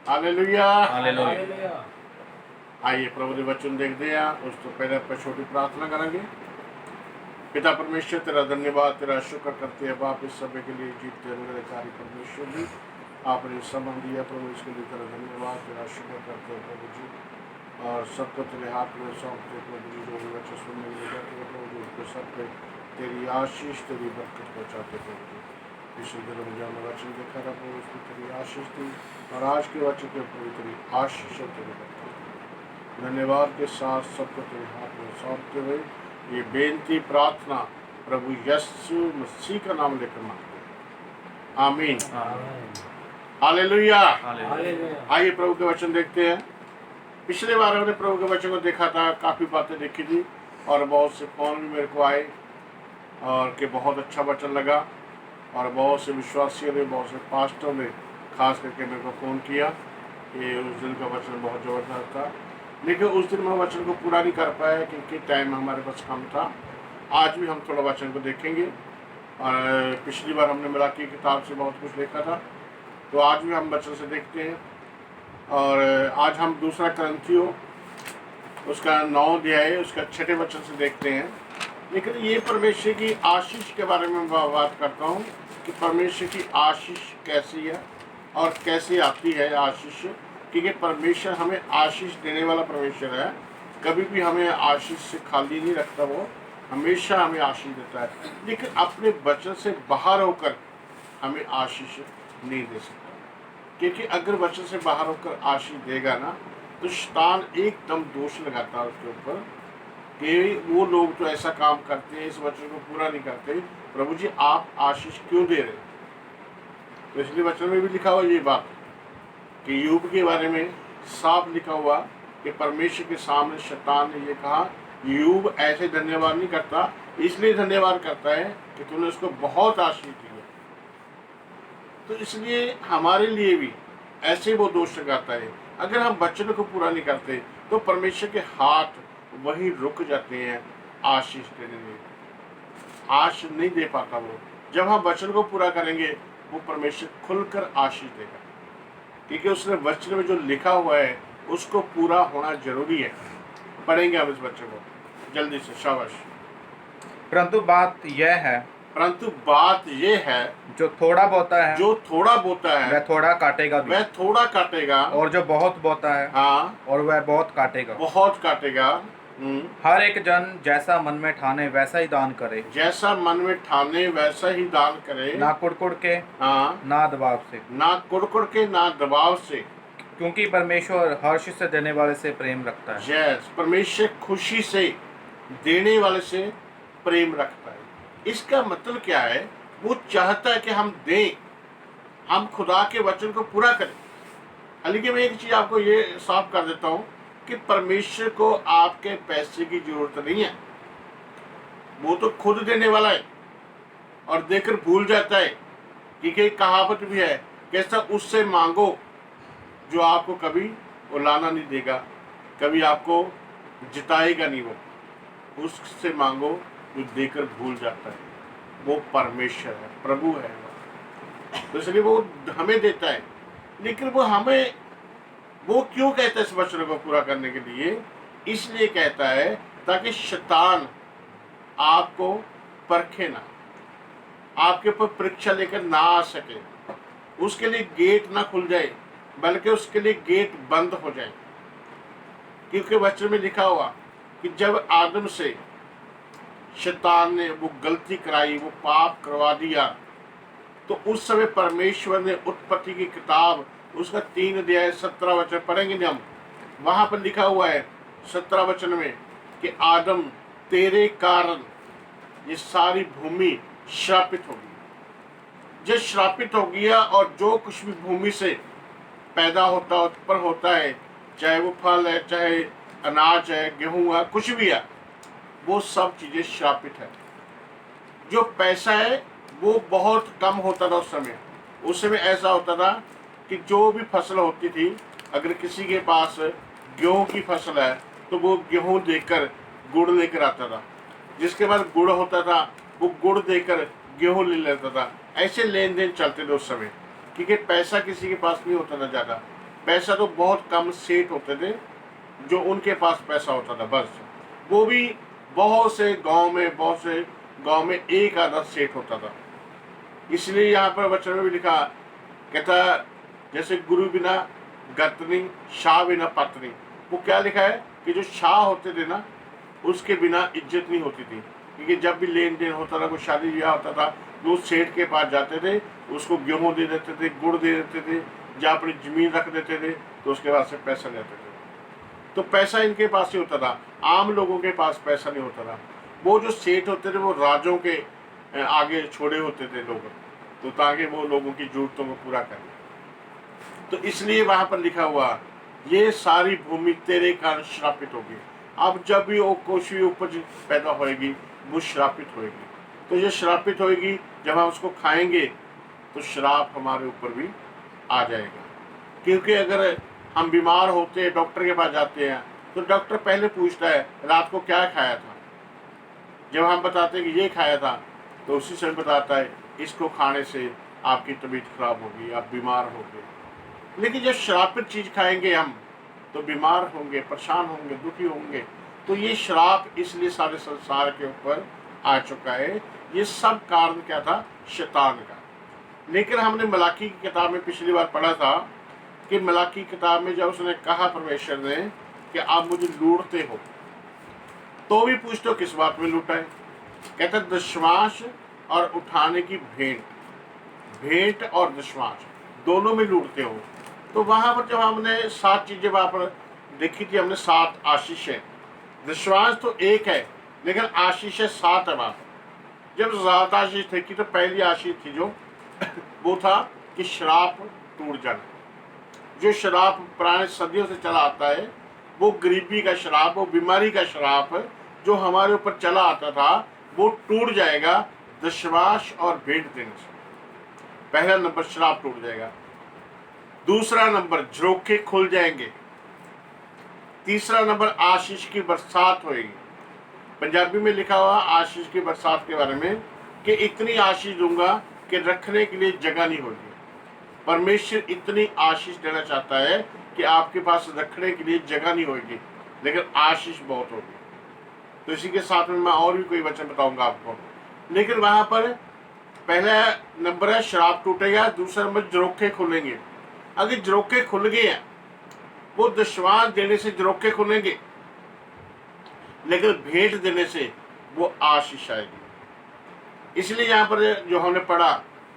Hallelujah. Hallelujah. आइए प्रभु के वचन देखते हैं। उस तो पहले पर छोटी प्रार्थना करेंगे। पिता परमेश्वर, तेरा धन्यवाद, तेरा शुक्र करते हैं बाप इस समय के लिए जीतते अनुग्रहकारी परमेश्वर जी, आपने समय दिया प्रभु, इसके लिए तेरा धन्यवाद, तेरा शुक्र करते हैं प्रभु जी। और सबको तेरे हाथ में सौंपते प्रभु जी, जो भी बच्चे सुनने में जाते हैं प्रभु जी, उसको सब पे तेरी आशीष, तेरी बरकत पहुँचाते प्रभु जी। पिछले दिनों में जब वचन देखा था प्रभु, उसमें तेरी आशीष थी, और आज के वचन के प्रभु तेरी आशीष और तेरी बरकत। धन्यवाद के साथ सबको तेरे हाथ में सौंपते हुए ये बेनती प्रार्थना प्रभु यीशु मसीह का नाम लेकर मांगते हैं, आमीन। हालेलुया। आइए प्रभु के वचन देखते हैं। पिछले बार हमने प्रभु के वचन को देखा था, काफ़ी बातें देखी थी, और बहुत से फोन भी मेरे को आए और कि बहुत अच्छा वचन लगा, और बहुत से विश्वासियों ने, बहुत से पास्टरों ने खास करके मेरे को फ़ोन किया कि उस दिन का वचन बहुत ज़बरदस्त था, लेकिन उस दिन मैं वचन को पूरा नहीं कर पाया क्योंकि टाइम हमारे पास कम था। आज भी हम थोड़ा वचन को देखेंगे, और पिछली बार हमने मलाकी की किताब से बहुत कुछ देखा था, तो आज भी हम वचन से देखते हैं। और आज हम दूसरा करंथियों उसका 9 अध्याय उसका 6 वचन से देखते हैं। लेकिन ये परमेश्वर की आशीष के बारे में बात करता हूँ कि परमेश्वर की आशीष कैसी है और कैसे आती है आशीष, क्योंकि परमेश्वर हमें आशीष देने वाला परमेश्वर है। कभी भी हमें आशीष से खाली नहीं रखता, वो हमेशा हमें आशीष देता है, लेकिन अपने वचन से बाहर होकर हमें आशीष नहीं दे सकता। क्योंकि अगर वचन से बाहर होकर आशीष देगा ना, तो शैतान एकदम दोष लगाता है उसके ऊपर कि वो लोग तो ऐसा काम करते हैं, इस वचन को पूरा नहीं करते, प्रभु जी आप आशीष क्यों दे रहे हैं। तो इसलिए वचन में भी लिखा हुआ ये बात कि यूब के बारे में साफ लिखा हुआ कि परमेश्वर के सामने शैतान ने ये कहा, यूब ऐसे धन्यवाद नहीं करता, इसलिए धन्यवाद करता है कि तूने उसको बहुत आशीष दी है। तो इसलिए हमारे लिए भी ऐसे वो दोष लगाता है। अगर हम वचन को पूरा नहीं करते तो परमेश्वर के हाथ वहीं रुक जाते हैं आशीष देने में, आशीष नहीं दे पाता वो। जब हम वचन को पूरा करेंगे वो परमेश्वर खुलकर आशीष देगा, क्योंकि उसने वचन में जो लिखा हुआ है उसको पूरा होना जरूरी है। पढ़ेंगे हम इस वचन को जल्दी से, शाबाश। परंतु बात यह है जो थोड़ा बोता है वह थोड़ा काटेगा भी, और जो बहुत बोता है हाँ, और वह बहुत काटेगा। हर एक जन जैसा मन में ठाने वैसा ही दान करे, ना कुड़कुड़ के हाँ, ना दबाव से, क्योंकि परमेश्वर हर्ष से देने वाले से प्रेम रखता है। परमेश्वर खुशी से देने वाले से प्रेम रखता है। इसका मतलब क्या है, वो चाहता है कि हम दें, हम खुदा के वचन को पूरा करें। हालांकि मैं एक चीज आपको ये साफ कर देता हूँ कि परमेश्वर को आपके पैसे की जरूरत नहीं है, वो तो खुद देने वाला है और देकर भूल जाता है। क्योंकि कहावत भी है, कैसा उससे मांगो जो आपको कभी वो लाना नहीं देगा, कभी आपको जिताएगा नहीं। वो उससे मांगो जो देकर भूल जाता है, वो परमेश्वर है, प्रभु है। तो इसलिए वो हमें देता है, लेकिन वो क्यों कहता है इस वचन को पूरा करने के लिए? इसलिए कहता है ताकि शैतान आपको परखे ना, आपके ऊपर परीक्षा लेकर ना आ सके, उसके लिए गेट ना खुल जाए, बल्कि उसके लिए गेट बंद हो जाए। क्योंकि वचन में लिखा हुआ कि जब आदम से शैतान ने वो गलती कराई, वो पाप करवा दिया, तो उस समय परमेश्वर ने उत्पत्ति की किताब उसका 3 अध्याय 17 वचन पढ़ेंगे हम, वहां पर लिखा हुआ है 17 वचन में कि आदम तेरे कारण ये सारी भूमि श्रापित होगी। जो श्रापित हो गया, और जो कुछ भी भूमि से पैदा होता उत्पन्न होता है, चाहे वो फल है, चाहे अनाज है, गेहूं है, कुछ भी है, वो सब चीजें श्रापित है। जो पैसा है वो बहुत कम होता था उस समय ऐसा होता था कि जो भी फसल होती थी, अगर किसी के पास गेहूं की फसल है तो वो गेहूं देकर गुड़ लेकर आता था, जिसके बाद गुड़ होता था वो गुड़ देकर गेहूं ले लेता था। ऐसे लेन देन चलते थे उस समय। क्योंकि पैसा किसी के पास नहीं होता था ज़्यादा। पैसा तो बहुत कम सेठ होते थे जो उनके पास पैसा होता था, बस वो भी बहुत से गांव में एक आधा सेठ होता था। इसलिए यहाँ पर वचन में भी लिखा, कहता जैसे गुरु बिना गत नहीं, शाह बिना पत नहीं। वो क्या लिखा है कि जो शाह होते थे ना, उसके बिना इज्जत नहीं होती थी। क्योंकि जब भी लेन देन होता था, कोई शादी ब्याह होता था, वो सेठ के पास जाते थे, उसको गेहूँ दे देते थे, गुड़ दे देते थे, या अपनी जमीन रख देते थे, तो उसके बाद से पैसा लेते थे। तो पैसा इनके पास ही होता था, आम लोगों के पास पैसा नहीं होता था। वो जो सेठ होते थे वो राजों के आगे छोड़े होते थे लोग, तो ताकि वो लोगों की जरूरतों को पूरा करें। तो इसलिए वहां पर लिखा हुआ, ये सारी भूमि तेरे कारण श्रापित होगी। अब जब भी वो कोई भी उपज पैदा होएगी वो श्रापित होएगी। तो ये श्रापित होएगी, जब हम उसको खाएंगे तो श्राप हमारे ऊपर भी आ जाएगा। क्योंकि अगर हम बीमार होते हैं, डॉक्टर के पास जाते हैं, तो डॉक्टर पहले पूछता है रात को क्या खाया था। जब हम बताते हैं कि ये खाया था, तो उसी समय बताता है इसको खाने से आपकी तबीयत खराब होगी, आप बीमार होंगे। लेकिन जब श्रापित चीज खाएंगे हम, तो बीमार होंगे, परेशान होंगे, दुखी होंगे। तो ये श्राप इसलिए सारे संसार के ऊपर आ चुका है। ये सब कारण क्या था? शैतान का। लेकिन हमने मलाकी की किताब में पिछली बार पढ़ा था कि मलाकी किताब में जब उसने कहा परमेश्वर ने कि आप मुझे लूटते हो, तो भी पूछते हो किस बात में लूटा है? कहता दशमांश और उठाने की भेंट और दशमांश दोनों में लूटते हो। तो वहां पर जब हमने 7 चीजें वहां पर देखी थी, हमने 7 आशीषें, दशमांश तो एक है लेकिन आशीषें 7 है वहां पर। जब 7 आशीष थे कि, तो पहली आशीष थी जो वो था कि श्राप टूट जाना। जो श्राप पुराने सदियों से चला आता है, वो गरीबी का श्राप, वो बीमारी का श्राप जो हमारे ऊपर चला आता था, वो टूट जाएगा दशमांश और भेंट देने से। पहला नंबर श्राप टूट जाएगा। दूसरा नंबर झरोखे खुल जाएंगे। तीसरा नंबर आशीष की बरसात होगी। पंजाबी में लिखा हुआ आशीष की बरसात के बारे में कि इतनी आशीष दूंगा कि रखने के लिए जगह नहीं होगी। परमेश्वर इतनी आशीष देना चाहता है कि आपके पास रखने के लिए जगह नहीं होगी, लेकिन आशीष बहुत होगी। तो इसी के साथ में मैं और भी कोई वचन बताऊंगा आपको। लेकिन वहां पर पहला नंबर है श्राप टूटेगा, दूसरा नंबर झरोखे खुलेंगे। अगर झरोखे खुल गए हैं, वो दशमांश देने से झरोखे खुलेंगे, लेकिन भेंट देने से वो आशीष आएगी। इसलिए यहाँ पर जो हमने पढ़ा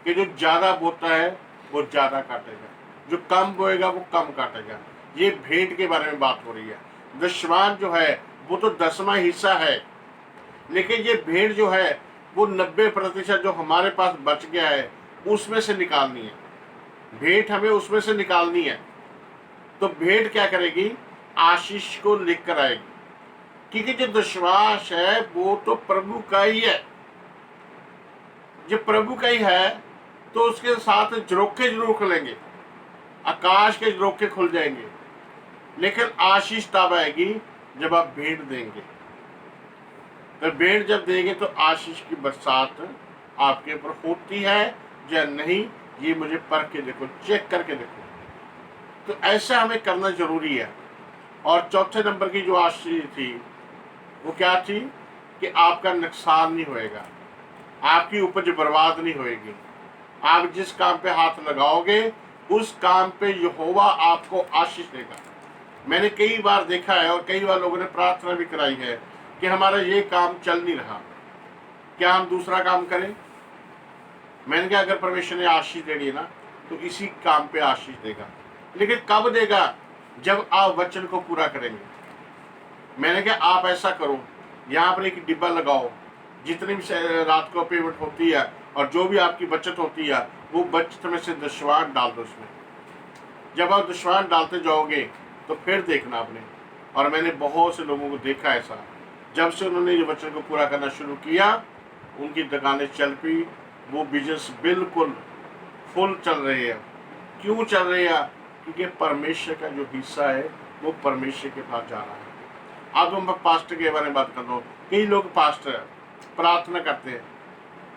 कि जो ज्यादा बोता है वो ज्यादा काटेगा, जो कम बोएगा वो कम काटेगा। ये भेंट के बारे में बात हो रही है। दशमांश जो है वो तो 10वां हिस्सा है, लेकिन ये भेंट जो है वो 90% जो हमारे पास बच गया है उसमें से निकालनी है। भेंट हमें उसमें से निकालनी है। तो भेंट क्या करेगी? आशीष को लेकर आएगी। क्योंकि जो दशमांश है वो तो प्रभु का ही है। जो प्रभु का ही है तो उसके साथ झरोखे जरूर खुलेंगे, आकाश के झरोखे खुल जाएंगे। लेकिन आशीष तब आएगी जब आप भेंट देंगे। तो भेंट जब देंगे तो आशीष की बरसात आपके ऊपर होती है या नहीं, ये मुझे परख के देखो, चेक करके देखो। तो ऐसा हमें करना जरूरी है। और चौथे नंबर की जो आशीष थी वो क्या थी कि आपका नुकसान नहीं होएगा, आपकी उपज बर्बाद नहीं होएगी। आप जिस काम पे हाथ लगाओगे उस काम पे यहोवा आपको आशीष देगा। मैंने कई बार देखा है और कई बार लोगों ने प्रार्थना भी कराई है कि हमारा ये काम चल नहीं रहा, क्या हम दूसरा काम करें? मैंने कहा अगर परमेश्वर ने आशीष देनी है ना तो इसी काम पे आशीष देगा। लेकिन कब देगा? जब आप वचन को पूरा करेंगे। मैंने कहा आप ऐसा करो, यहाँ पर एक डिब्बा लगाओ, जितनी भी रात को पेमेंट होती है और जो भी आपकी बचत होती है वो बचत में से दशमांश डाल दो उसमें। जब आप दशमांश डालते जाओगे तो फिर देखना आपने। और मैंने बहुत से लोगों को देखा ऐसा, जब से उन्होंने ये वचन को पूरा करना शुरू किया उनकी दुकानें चल पी, वो बिजनेस बिल्कुल फुल चल रहे हैं। क्यों चल रहे हैं? क्योंकि परमेश्वर का जो हिस्सा है वो परमेश्वर के पास जा रहा है। अब हम पास्टर के बारे में बात कर रहा हूँ। कई लोग पास्टर प्रार्थना करते हैं,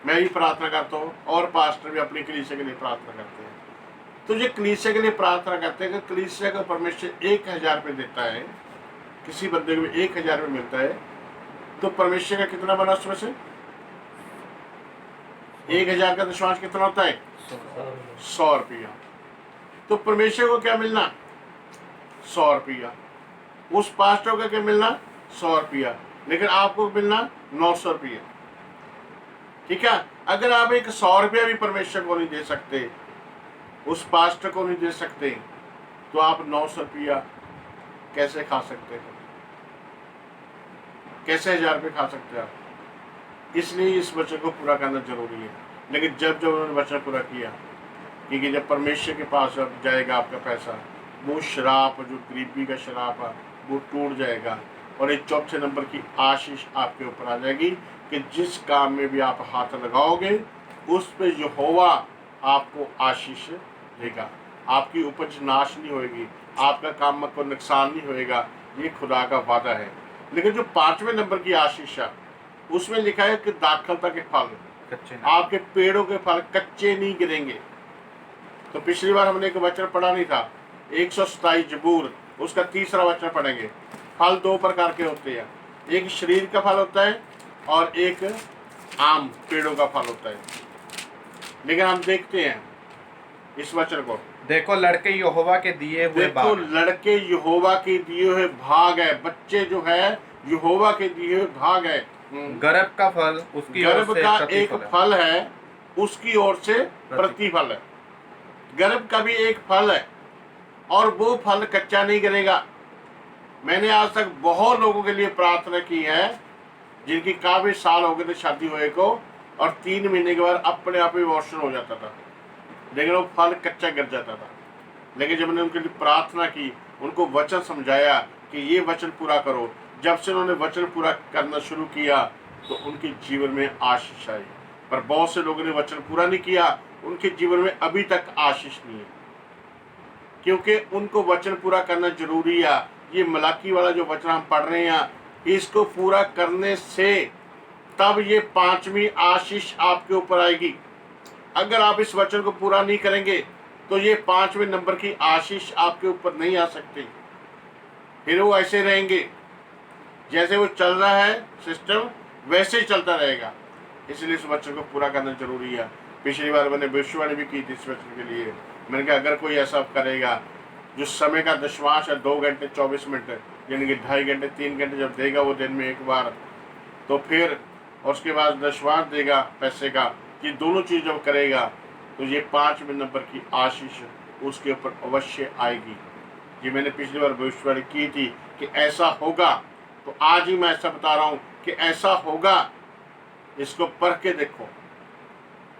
मैं भी प्रार्थना करता हूँ और पास्टर भी अपनी कलीसिया के लिए प्रार्थना करते हैं। तो ये कलीसिया के लिए प्रार्थना करते हैं कि कलीसिया का परमेश्वर 1000 रुपये देता है, किसी बंदे को 1000 रुपये मिलता है, तो परमेश्वर का कितना बना उसमें से? 1000 का दशमांश कितना होता है? 100 रुपया। तो परमेश्वर को क्या मिलना? 100 रुपया। उस पास्टर को क्या मिलना? 100 रुपया। लेकिन आपको मिलना 900 रुपया। ठीक है। अगर आप एक 100 रुपया भी परमेश्वर को नहीं दे सकते, उस पास्टर को नहीं दे सकते, तो आप 900 रुपया कैसे खा सकते हैं? कैसे 1000 रुपये खा सकते हैं आप? इसलिए इस वचन को पूरा करना जरूरी है। लेकिन जब उन्होंने वचन पूरा किया, क्योंकि जब परमेश्वर के पास अब जाएगा आपका पैसा, वो शराब, जो गरीबी का शराब है, वो टूट जाएगा। और एक चौथे नंबर की आशीष आपके ऊपर आ जाएगी कि जिस काम में भी आप हाथ लगाओगे, उस पे यहोवा आपको आशीष देगा। आपकी उपज नाश नहीं होगी, आपका काम को नुकसान नहीं होएगा। ये खुदा का वादा है। लेकिन जो 5वें नंबर की आशीष है, उसमें लिखा है कि दाखलता के फल, आपके पेड़ों के फल कच्चे नहीं गिरेंगे। तो पिछली बार हमने एक वचन पढ़ा नहीं था, 127 जबूर, उसका 3रा वचन पढ़ेंगे। फल 2 प्रकार के होते हैं, एक शरीर का फल होता है और एक आम पेड़ों का फल होता है। लेकिन हम देखते हैं इस वचन को, देखो लड़के यहोवा के दिए हुए देखो लड़के यहोवा के दिए हुए भाग है। बच्चे जो है यहोवा के दिए हुए भाग है। गर्भ का फल उसकी गर्भ ओर से का एक प्रतिफल है। फल है, उसकी ओर से प्रतिफल है। गर्भ का भी एक फल है और वो फल कच्चा नहीं गिरेगा। मैंने आज तक बहुत लोगों के लिए प्रार्थना की है जिनकी काफी साल हो गए थे शादी हुए को, और 3 महीने के बाद अपने आप ही अबॉर्शन हो जाता था, लेकिन वो फल कच्चा गिर जाता था। लेकिन जब मैंने उनके लिए प्रार्थना की, उनको वचन समझाया कि ये वचन पूरा करो, जब से उन्होंने वचन पूरा करना शुरू किया तो उनके जीवन में आशीष आई। पर बहुत से लोगों ने वचन पूरा नहीं किया, उनके जीवन में अभी तक आशीष नहीं है, क्योंकि उनको वचन पूरा करना जरूरी है। ये मलाकी वाला जो वचन हम पढ़ रहे हैं, इसको पूरा करने से तब ये 5वीं आशीष आपके ऊपर आएगी। अगर आप इस वचन को पूरा नहीं करेंगे तो ये 5वें नंबर की आशीष आपके ऊपर नहीं आ सकती। फिर वो ऐसे रहेंगे, जैसे वो चल रहा है सिस्टम, वैसे ही चलता रहेगा। इसलिए इस वचन को पूरा करना जरूरी है। पिछली बार मैंने भविष्यवाणी भी की थी इस वचन के लिए। मैंने कहा अगर कोई ऐसा करेगा, जो समय का दशमांश है 2 घंटे 24 मिनट, यानी कि 2.5 घंटे 3 घंटे जब देगा वो दिन में एक बार, तो फिर उसके बाद दशमांश देगा पैसे का, ये दोनों चीज़ जब करेगा तो ये 5वें नंबर की आशीष उसके ऊपर अवश्य आएगी। ये मैंने पिछली बार भविष्यवाणी की थी कि ऐसा होगा, तो आज ही मैं ऐसा बता रहा हूँ कि ऐसा होगा। इसको पढ़ के देखो,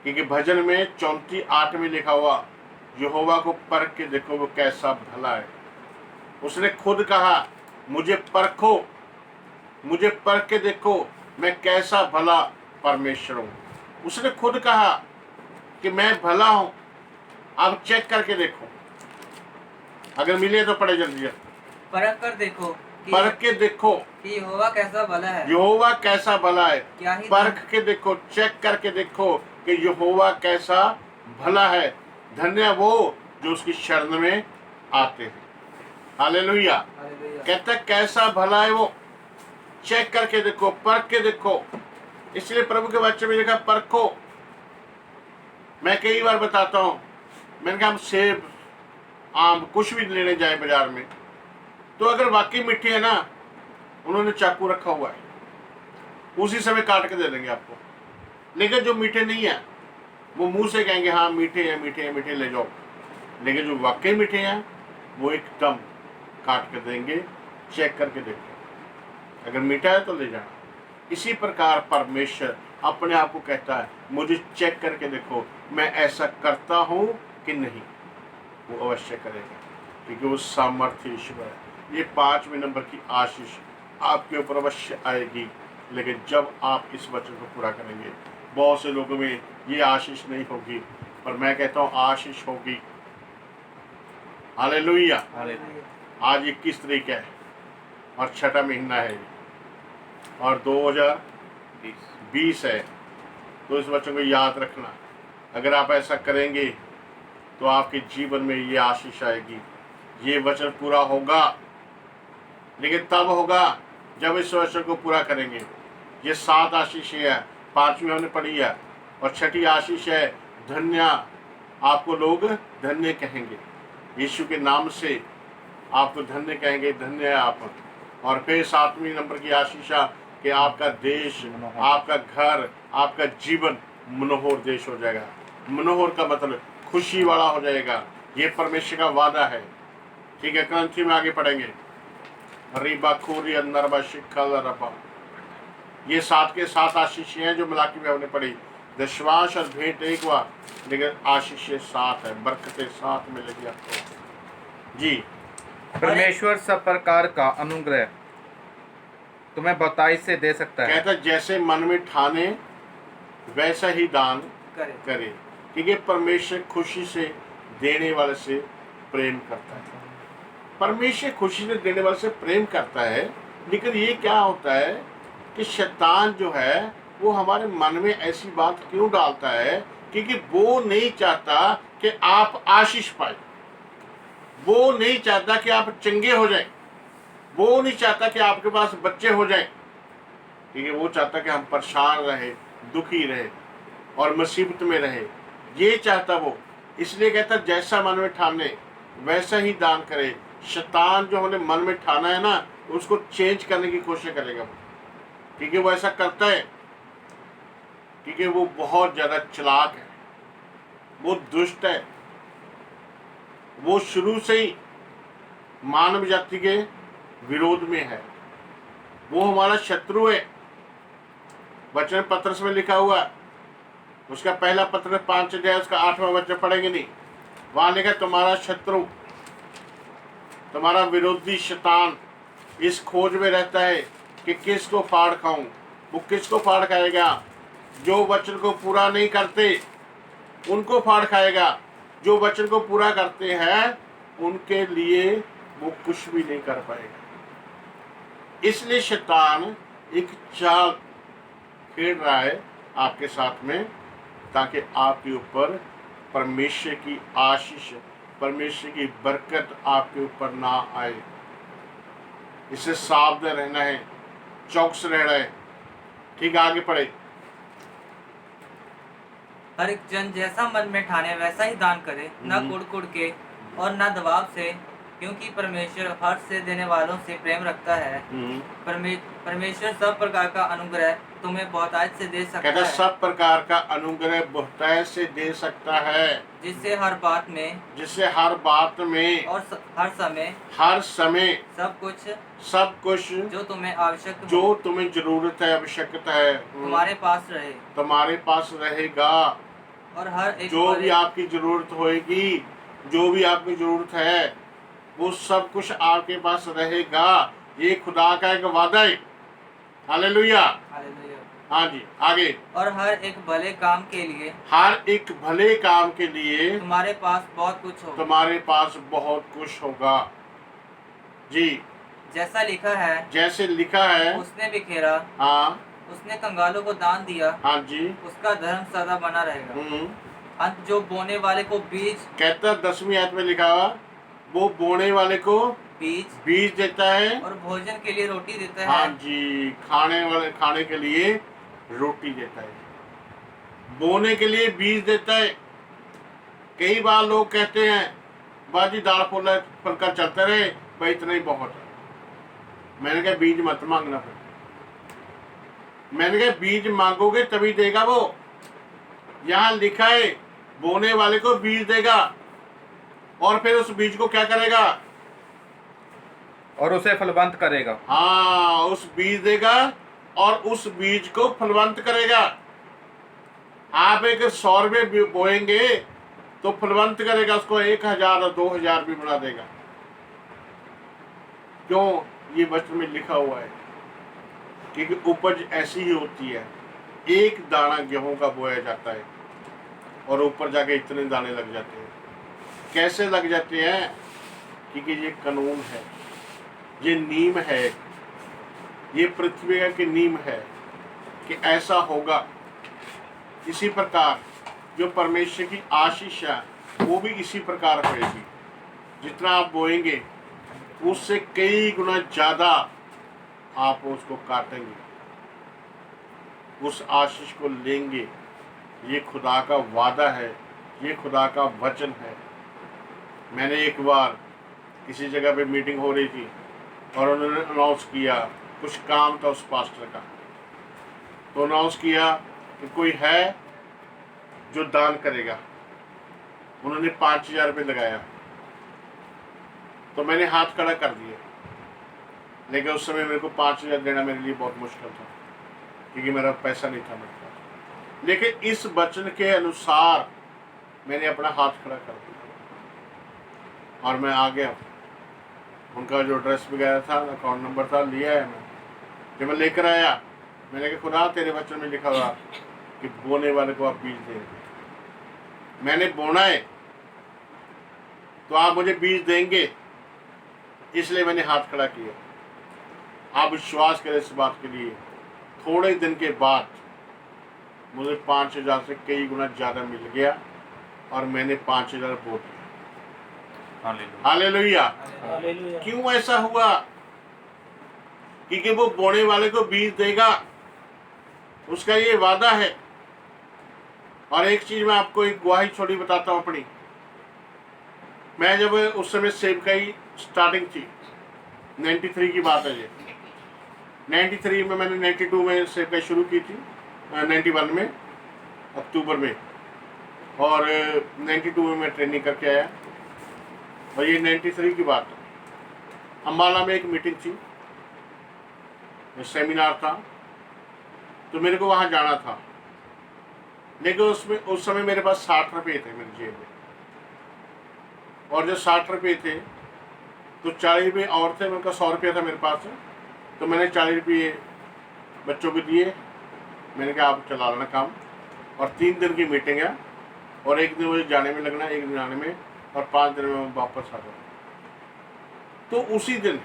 क्योंकि भजन में 34:8 में लिखा हुआ, यहोवा को पढ़ के देखो वो कैसा भला है। उसने खुद कहा, मुझे परखो, मुझे परख के देखो मैं कैसा भला परमेश्वर हूँ। उसने खुद कहा कि मैं भला हूँ। अब चेक करके देखो, अगर मिले तो पढ़े जल्दी। परख कर देखो, परख के देखो कि यहोवा कैसा भला है। यहोवा कैसा भला है। क्या ही परख के देखो, चेक करके देखो कि यहोवा कैसा भला है। धन्य वो जो उसकी शरण में आते हैं। हालेलुया। हालेलुया। कहता है कैसा भला है वो, चेक करके देखो, परख के देखो। इसलिए प्रभु के वचन में लिखा परखो। मैं कई बार बताता हूँ, मैंने कहा हम सेब, आम कुछ भी लेने जाए बाजार में, तो अगर वाकई मीठे है ना, उन्होंने चाकू रखा हुआ है, उसी समय काट के दे देंगे आपको। लेकिन जो मीठे नहीं है वो मुंह से कहेंगे हाँ मीठे हैं, मीठे हैं, मीठे ले जाओ। लेकिन जो वाकई मीठे हैं वो एकदम काट कर देंगे। चेक करके देखो, अगर मीठा है तो ले जाना। इसी प्रकार परमेश्वर अपने आप को कहता है, मुझे चेक करके देखो मैं ऐसा करता हूँ कि नहीं। वो अवश्य करेगा, क्योंकि वो सामर्थ्य ईश्वर है। ये 5वें नंबर की आशीष आपके ऊपर अवश्य आएगी, लेकिन जब आप इस वचन को पूरा करेंगे। बहुत से लोगों में ये आशीष नहीं होगी, पर मैं कहता हूँ आशीष होगी। हालेलुया। आज 21 तारीख है और 6ठा महीना है और 2020 है। तो इस वचन को याद रखना। अगर आप ऐसा करेंगे तो आपके जीवन में ये आशीष आएगी, ये वचन पूरा होगा। लेकिन तब होगा जब इस वचन को पूरा करेंगे। ये 7 आशीषें है, 5वीं हमने पढ़ी है, और 6ठी आशीष है धन्य, आपको लोग धन्य कहेंगे, यीशु के नाम से आपको धन्य कहेंगे, धन्य है आप। और फिर 7वीं नंबर की आशीष कि आपका देश, आपका घर, आपका जीवन मनोहर देश हो जाएगा। मनोहर का मतलब खुशी वाला हो जाएगा, ये परमेश्वर का वादा है। ठीक है, क्रंथी में आगे पढ़ेंगे। रिबा खूरी अंदर शिखल रबा, ये 7 के 7 आशीषें हैं जो मलाकी में हमने पढ़ी। विश्वास और भेंट एक हुआ, लेकिन आशीषें 7 है, बरकतें 7 मिलेगी आपको। जी, परमेश्वर सब प्रकार का अनुग्रह तुम्हें बहुताई से दे सकता है। कहता जैसे मन में ठाने वैसा ही दान करे, क्योंकि परमेश्वर खुशी से देने वाले से प्रेम करता है। परमेश्वर खुशी से देने वाले से प्रेम करता है, लेकिन ये क्या होता है कि शैतान जो है वो हमारे मन में ऐसी बात क्यों डालता है, क्योंकि वो नहीं चाहता कि आप आशीष पाए, वो नहीं चाहता कि आप चंगे हो जाएं, वो नहीं चाहता कि आपके पास बच्चे हो जाएं, क्योंकि वो चाहता कि हम परेशान रहे, दुखी रहे और मुसीबत में रहे, ये चाहता वो। इसलिए कहता जैसा मन में ठाने वैसा ही दान करे। शैतान जो हमने मन में ठाना है ना, उसको चेंज करने की कोशिश करेगा, क्योंकि वो ऐसा करता है, क्योंकि वो बहुत ज्यादा चालाक है, वो दुष्ट है, वो शुरू से ही मानव जाति के विरोध में है, वो हमारा शत्रु है। वचन पत्रस में लिखा हुआ, उसका पहला पत्र 5 अध्याय उसका 8वां वचन पढ़ेंगे नहीं, वहां लिखा तुम्हारा शत्रु, तुम्हारा विरोधी शैतान इस खोज में रहता है कि किसको फाड़ खाऊं। वो किसको फाड़ खाएगा? जो वचन को पूरा नहीं करते उनको फाड़ खाएगा, जो वचन को पूरा करते हैं उनके लिए वो कुछ भी नहीं कर पाएगा। इसलिए शैतान एक चाल खेल रहा है आपके साथ में, ताकि आपके ऊपर परमेश्वर की आशीष, परमेश्वर की बरकत आपके ऊपर ना आए। इससे सावधान रहना है, चौकस रहना है। ठीक, आगे पढ़े। हर एक जन जैसा मन में ठाने वैसा ही दान करे, न कुड़ कुड़ के और न दबाव से, क्योंकि परमेश्वर हर्ष से देने वालों से प्रेम रखता है। परमेश्वर सब प्रकार का अनुग्रह तुम्हें बहुतायत से दे सकता है। सब प्रकार का अनुग्रह बहुतायत से दे सकता है, जिससे हर बात में और हर समय सब कुछ जो तुम्हें जरूरत है, आवश्यकता है, तुम्हारे पास रहेगा। और हर एक जो भी आपकी जरूरत होएगी, जो भी आपकी जरूरत है, वो सब कुछ आपके पास रहेगा। ये खुदा का एक वादा है। हालेलुया। हाँ जी, आगे। और हर एक भले काम के लिए तुम्हारे पास बहुत कुछ होगा। जी, जैसे लिखा है उसने बिखेरा, हाँ, उसने कंगालों को दान दिया, हाँ जी, उसका धर्म सदा बना रहेगा। अंत जो बोने वाले को बीज, कहता 10वीं आयत में लिखा हुआ, वो बोने वाले को बीज देता है और भोजन के लिए रोटी देता है। हाँ जी, खाने के लिए रोटी देता है, बोने के लिए बीज देता है। कई बार लोग कहते हैं बाजी दाल फुलकर चलते रहे, भाई इतना ही बहुत है। मैंने कहा बीज मत मांगना, फिर मैंने कहा बीज मांगोगे तभी देगा वो। यहाँ लिखा है बोने वाले को बीज देगा, और फिर उस बीज को क्या करेगा? और उसे फलवंत करेगा। हाँ, उस बीज देगा और उस बीज को फलवंत करेगा। आप एक 100 रुपये बोएंगे तो फलवंत करेगा, उसको 1000 और 2000 भी बना देगा। क्यों? ये वचन में लिखा हुआ है, क्योंकि उपज ऐसी ही होती है। एक दाना गेहूं का बोया जाता है और ऊपर जाके इतने दाने लग जाते हैं। कैसे लग जाते हैं? क्योंकि ये कानून है, ये नीम है, ये पृथ्वी की नीम है कि ऐसा होगा। इसी प्रकार जो परमेश्वर की आशीष है वो भी इसी प्रकार होएगी। जितना आप बोएंगे उससे कई गुना ज़्यादा आप उसको काटेंगे, उस आशीष को लेंगे। ये खुदा का वादा है, ये खुदा का वचन है। मैंने एक बार किसी जगह पे मीटिंग हो रही थी और उन्होंने अनाउंस किया, कुछ काम था उस पास्टर का, तो अनाउंस किया कि कोई है जो दान करेगा। उन्होंने 5,000 रुपये लगाया, तो मैंने हाथ खड़ा कर दिया। लेकिन उस समय मेरे को 5,000 देना मेरे लिए बहुत मुश्किल था, क्योंकि मेरा पैसा नहीं था मेरे पास। लेकिन इस वचन के अनुसार मैंने अपना हाथ खड़ा कर दिया और मैं आ गया। उनका जो एड्रेस वगैरह था, अकाउंट नंबर था, लिया है मैं। जब मैं लेकर आया, मैंने कहा खुदा तेरे वचन में लिखा हुआ कि बोने वाले को आप बीज देंगे। मैंने बोना है तो आप मुझे बीज देंगे, इसलिए मैंने हाथ खड़ा किया। आप विश्वास करें इस बात के लिए, थोड़े दिन के बाद मुझे 5,000 से कई गुना ज़्यादा मिल गया और मैंने 5,000 बो दिए। हालेलुया। क्यों ऐसा हुआ? क्योंकि वो बोने वाले को बीज देगा, उसका ये वादा है। और एक चीज मैं आपको एक गवाही छोड़ी बताता हूँ अपनी। मैं जब उस समय सेवकाई स्टार्टिंग थी, 93 की बात है ये। 93 में मैंने 92 में सेवकाई शुरू की थी, 91 में अक्टूबर में, और 92 में मैं ट्रेनिंग करके आया। और ये 93 की बात है। अम्बाला में एक मीटिंग थी, सेमिनार था, तो मेरे को वहाँ जाना था। लेकिन उसमें उस समय मेरे पास 60 रुपये थे मेरी जेब में, और जब 60 रुपये थे तो 40 रुपये और थे, मेरे का 100 रुपया था मेरे पास। तो मैंने 40 रुपये बच्चों को दिए। मैंने कहा आप चला लेना काम, और 3 दिन की मीटिंग है, और 1 दिन मुझे जाने में लगना, 1 दिन आने में, और 5 दिन में मैं वापस आ जाऊँ। तो उसी दिन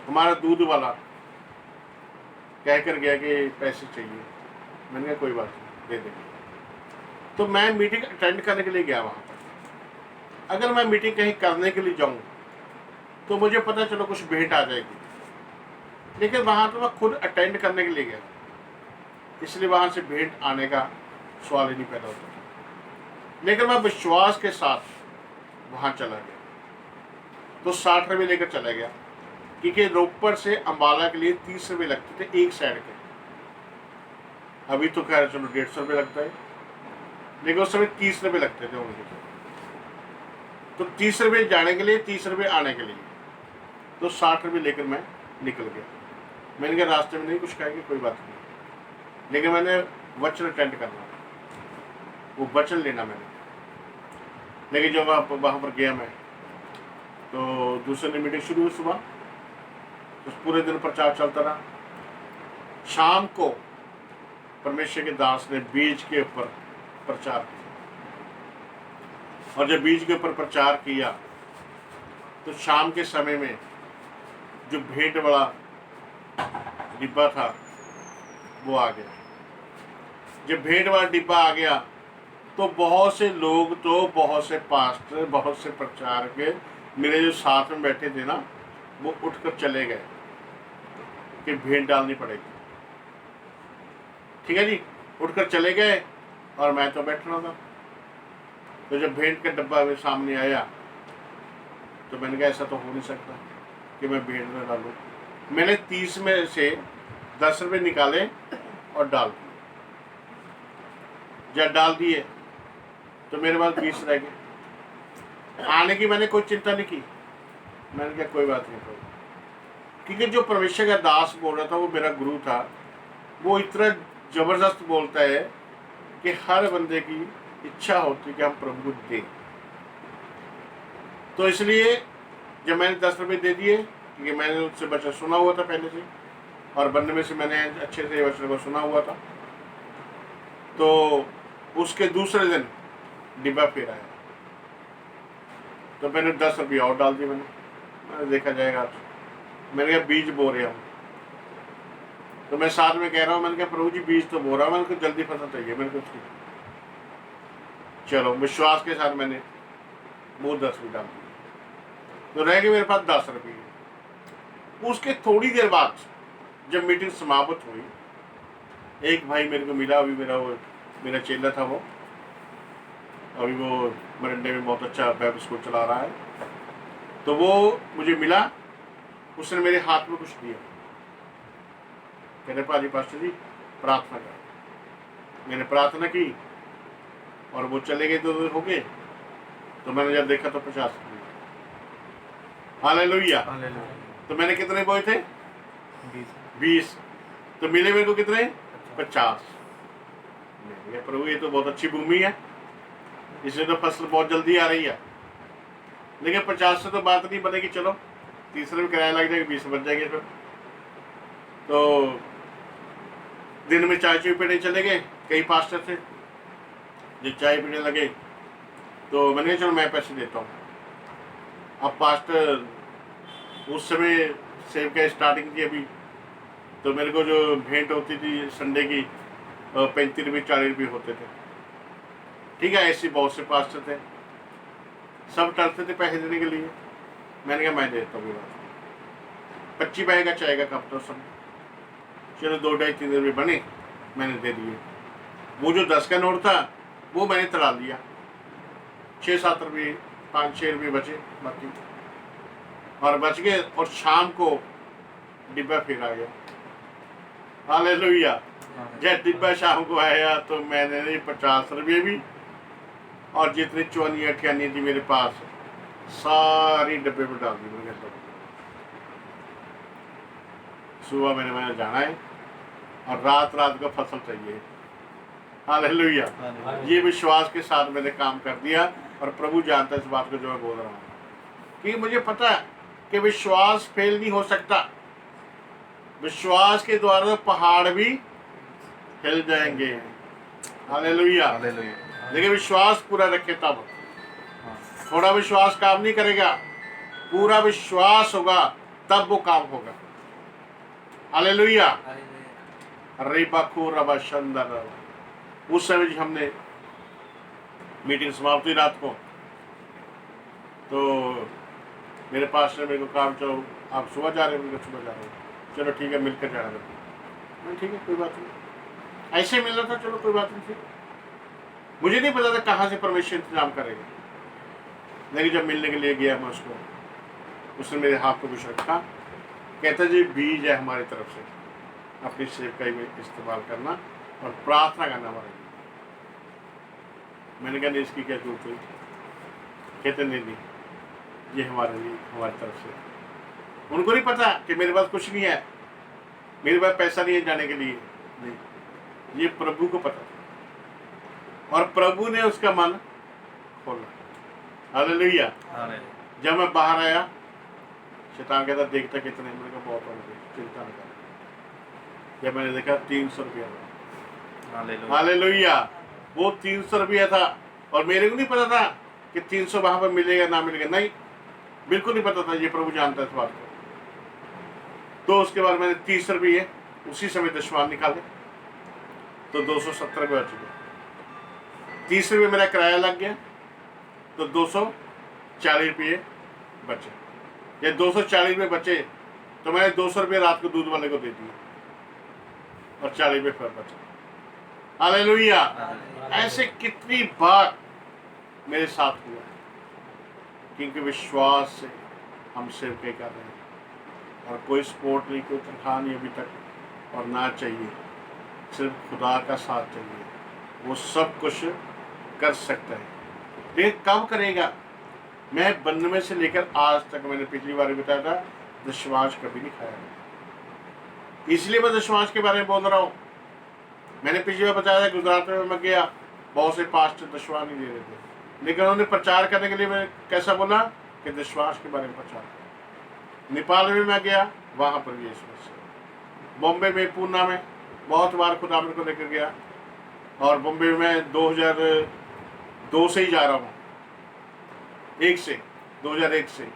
हमारा दूध वाला कह कर गया कि पैसे चाहिए। मैंने कहा कोई बात नहीं, दे देंगे। तो मैं मीटिंग अटेंड करने के लिए गया वहाँ पर। अगर मैं मीटिंग कहीं करने के लिए जाऊँ तो मुझे पता चलो कुछ भेंट आ जाएगी, लेकिन वहाँ तो मैं खुद अटेंड करने के लिए गया, इसलिए वहाँ से भेंट आने का सवाल ही नहीं पैदा होता। लेकिन मैं विश्वास के साथ वहाँ चला गया, तो 60 रुपये लेकर चला गया, क्योंकि रोपड़ से अम्बाला के लिए 30 रुपये लगते थे एक साइड के। अभी तो खैर चलो 150 रुपये लगता है, लेकिन उस समय 30 रुपये लगते थे उनके। तो 30 रुपये जाने के लिए, 30 रुपये आने के लिए, तो 60 रुपये लेकर मैं निकल गया। मैंने कहा रास्ते में नहीं कुछ खाएंगे, कोई बात नहीं, लेकिन मैंने वचन अटेंड करना, वो वचन लेना मैंने। लेकिन जब वहाँ पर गया मैं, तो दूसरे दिन मीटिंग शुरू हुई सुबह, तो पूरे दिन प्रचार चलता रहा। शाम को परमेश्वर के दास ने बीज के ऊपर प्रचार किया, और जब बीज के ऊपर प्रचार किया तो शाम के समय में जो भेंट वाला डिब्बा था वो आ गया। जब भेंट वाला डिब्बा आ गया तो बहुत से लोग, तो बहुत से पास्टर, बहुत से प्रचारक मेरे जो साथ में बैठे थे ना, वो उठकर चले गए कि भेंट डालनी पड़ेगी। ठीक है जी, उठकर चले गए, और मैं तो बैठना था। तो जब भेंट का डब्बा मेरे सामने आया तो मैंने कहा ऐसा तो हो नहीं सकता कि मैं भेंट में डालूँ। मैंने 30 में से 10 रुपये निकाले और डाल दिए। जब डाल दिए तो मेरे पास 20 रह गए। आने की मैंने कोई चिंता नहीं की, मैंने कहा कोई बात नहीं, क्योंकि जो परमेश्वर का दास बोल रहा था वो मेरा गुरु था। वो इतना जबरदस्त बोलता है कि हर बंदे की इच्छा होती है कि हम प्रभु को दें। तो इसलिए जब मैंने 10 रुपये दे दिए, क्योंकि मैंने उससे वचन सुना हुआ था पहले से, और बंदे में से मैंने अच्छे से वचन को सुना हुआ था, तो उसके दूसरे दिन डिब्बा फिर आया, तो मैंने 10 रुपये और डाल दिए। मैंने देखा जाएगा, मैंने कहा बीज बो रहे हम। तो मैं साथ में कह रहा हूँ, मैंने कहा प्रभु जी बीज तो बो रहा, मैंने को जल्दी फसल चाहिए, मैंने कुछ नहीं। चलो विश्वास के साथ मैंने वो 10 भी डाल दिए, तो रह गए मेरे पास 10 रुपये। उसके थोड़ी देर बाद जब मीटिंग समाप्त हुई, एक भाई मेरे को मिला, अभी मेरा चेला था वो, अभी वो मरंडे में बहुत अच्छा बाइबल स्कूल चला रहा है। तो वो मुझे मिला, उसने मेरे हाथ में कुछ दिया, कहते पाजी पास्टर जी प्रार्थना कर। मैंने प्रार्थना की और वो चले गए, 2 दिन हो गए। तो मैंने जब देखा तो 50 रुपये। हालेलुया। तो मैंने कितने बोए थे? 20। तो मिले मेरे को कितने? 50। प्रभु ये तो बहुत अच्छी भूमि है, इसमें तो फसल बहुत जल्दी आ रही है। लेकिन 50 से तो बात नहीं बनेगी, चलो तीसरे में किराया लग जाएगा, 20 बच जाएंगे फिर। तो दिन में चाय पीने चले गए, कई पास्टर थे जो चाय पीने लगे, तो मैंने कहा चलो मैं पैसे देता हूँ। अब पास्टर उस समय सेब का स्टार्टिंग थी अभी, तो मेरे को जो भेंट होती थी संडे की 35 रुपये 40 रुपये होते थे। ठीक है, ऐसे बहुत से पास्टर थे, सब टलते थे पैसे देने के लिए। मैंने कहा मैं देता हूँ, 25 पैसे का चाय का कप तो सब, चलो 2 ढाई 3 रुपये बने, मैंने दे दिए। वो जो 10 का नोट था वो मैंने तड़ा लिया, 6-7 रुपये 5-6 रुपये बचे बाकी, और बच गए। और शाम को डिब्बा फिर आ गया। हालेलुया। जब डिब्बा शाम को आया तो मैंने 50 रुपये भी और जितनी 54-58 थी मेरे पास सारी डब्बे में डाल दी मैंने। सुबह मैंने जाना है और रात को फसल चाहिए। हालेलुया। ये विश्वास के साथ मैंने काम कर दिया, और प्रभु जानता है इस बात को जो मैं बोल रहा हूँ, कि मुझे पता है कि विश्वास फेल नहीं हो सकता। विश्वास के द्वारा पहाड़ भी हिल जाएंगे। हालेलुया। लेकिन विश्वास पूरा रखे तब। थोड़ा विश्वास काम नहीं करेगा, पूरा विश्वास होगा तब वो काम होगा। हालेलुया। उस समय हमने मीटिंग समाप्त हुई रात को, तो मेरे पास से मेरे को काम, चलो आप सुबह जा रहे हो? सुबह जा रहे हो, चलो ठीक है मिलकर जाना। ठीक है कोई बात नहीं, ऐसे मिलना था, चलो कोई बात नहीं। मुझे नहीं पता था कहाँ से परमेश्वर इंतजाम करेगा, लेकिन जब मिलने के लिए गया मैं उसको, उसने मेरे हाथ को कुछ रखा, कहता जी बीज है हमारी तरफ से, अपनी सेवकाई में इस्तेमाल करना और प्रार्थना करना हमारे लिए। मैंने कहा नहीं इसकी क्या जरूरत हुई? कहते नहीं ये हमारे लिए, हमारी तरफ से। उनको नहीं पता कि मेरे पास कुछ नहीं है, मेरे पास पैसा नहीं है जाने के लिए, नहीं, ये प्रभु को पता था और प्रभु ने उसका मन खोला। हालेलुया। जब मैं बाहर आया, शैतान कहता देखता कितने, मैंने कहा बहुत होंगे, चिंता न कर। जब मैंने देखा 300 रुपया। हालेलुया। वो 300 रुपया था, और मेरे को नहीं पता था कि 300 वहां पर मिलेगा ना मिलेगा, नहीं बिल्कुल नहीं पता था। ये प्रभु जानता है इस बात को। तो उसके बाद मैंने 30 रुपये उसी समय दशवान निकाले, तो 270 रुपये बच गए। 30 रुपये मेरा किराया लग गया, तो 240 रुपये बचे। ये 240 रुपये बचे तो मैंने 200 रुपये रात को दूध वाले को दे दिए और 40 रुपये फिर बचा। हालेलुया। ऐसे कितनी बार मेरे साथ हुआ, क्योंकि विश्वास से हम सेवकाई कर रहे हैं, और कोई सपोर्ट नहीं, कोई तनख्वाह नहीं अभी तक, और ना चाहिए, सिर्फ खुदा का साथ चाहिए। वो सब कुछ कर सकता है, लेकिन कब करेगा? मैं 92 से लेकर आज तक, मैंने पिछली बार बताया था, दशवांश कभी नहीं खाया, इसलिए मैं दशवांश के बारे में बोल रहा हूँ। मैंने पिछली बार बताया था गुजरात में मैं गया, बहुत से पास्टर दशवांश नहीं दे रहे थे, लेकिन उन्होंने प्रचार करने के लिए मैं कैसा बोला कि दशवांश के बारे में प्रचार। नेपाल में मैं गया, वहाँ पर भी ये समस्या। बॉम्बे में, पूना में बहुत बार खुदा मेरे को लेकर गया, और बॉम्बे में 2002 से ही जा रहा हूँ, 2001 से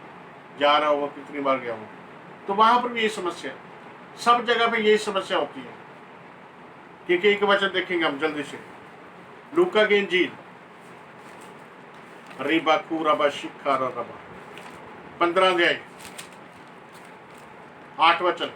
जा रहा हूँ, कितनी बार गया हूँ। तो वहाँ पर भी यही समस्या, सब जगह पे यही समस्या होती है। क्योंकि एक वचन देखेंगे हम जल्दी से, लूका की इंजील रिबा रबा शिखा रबा 15 अध्याय 8 वचन।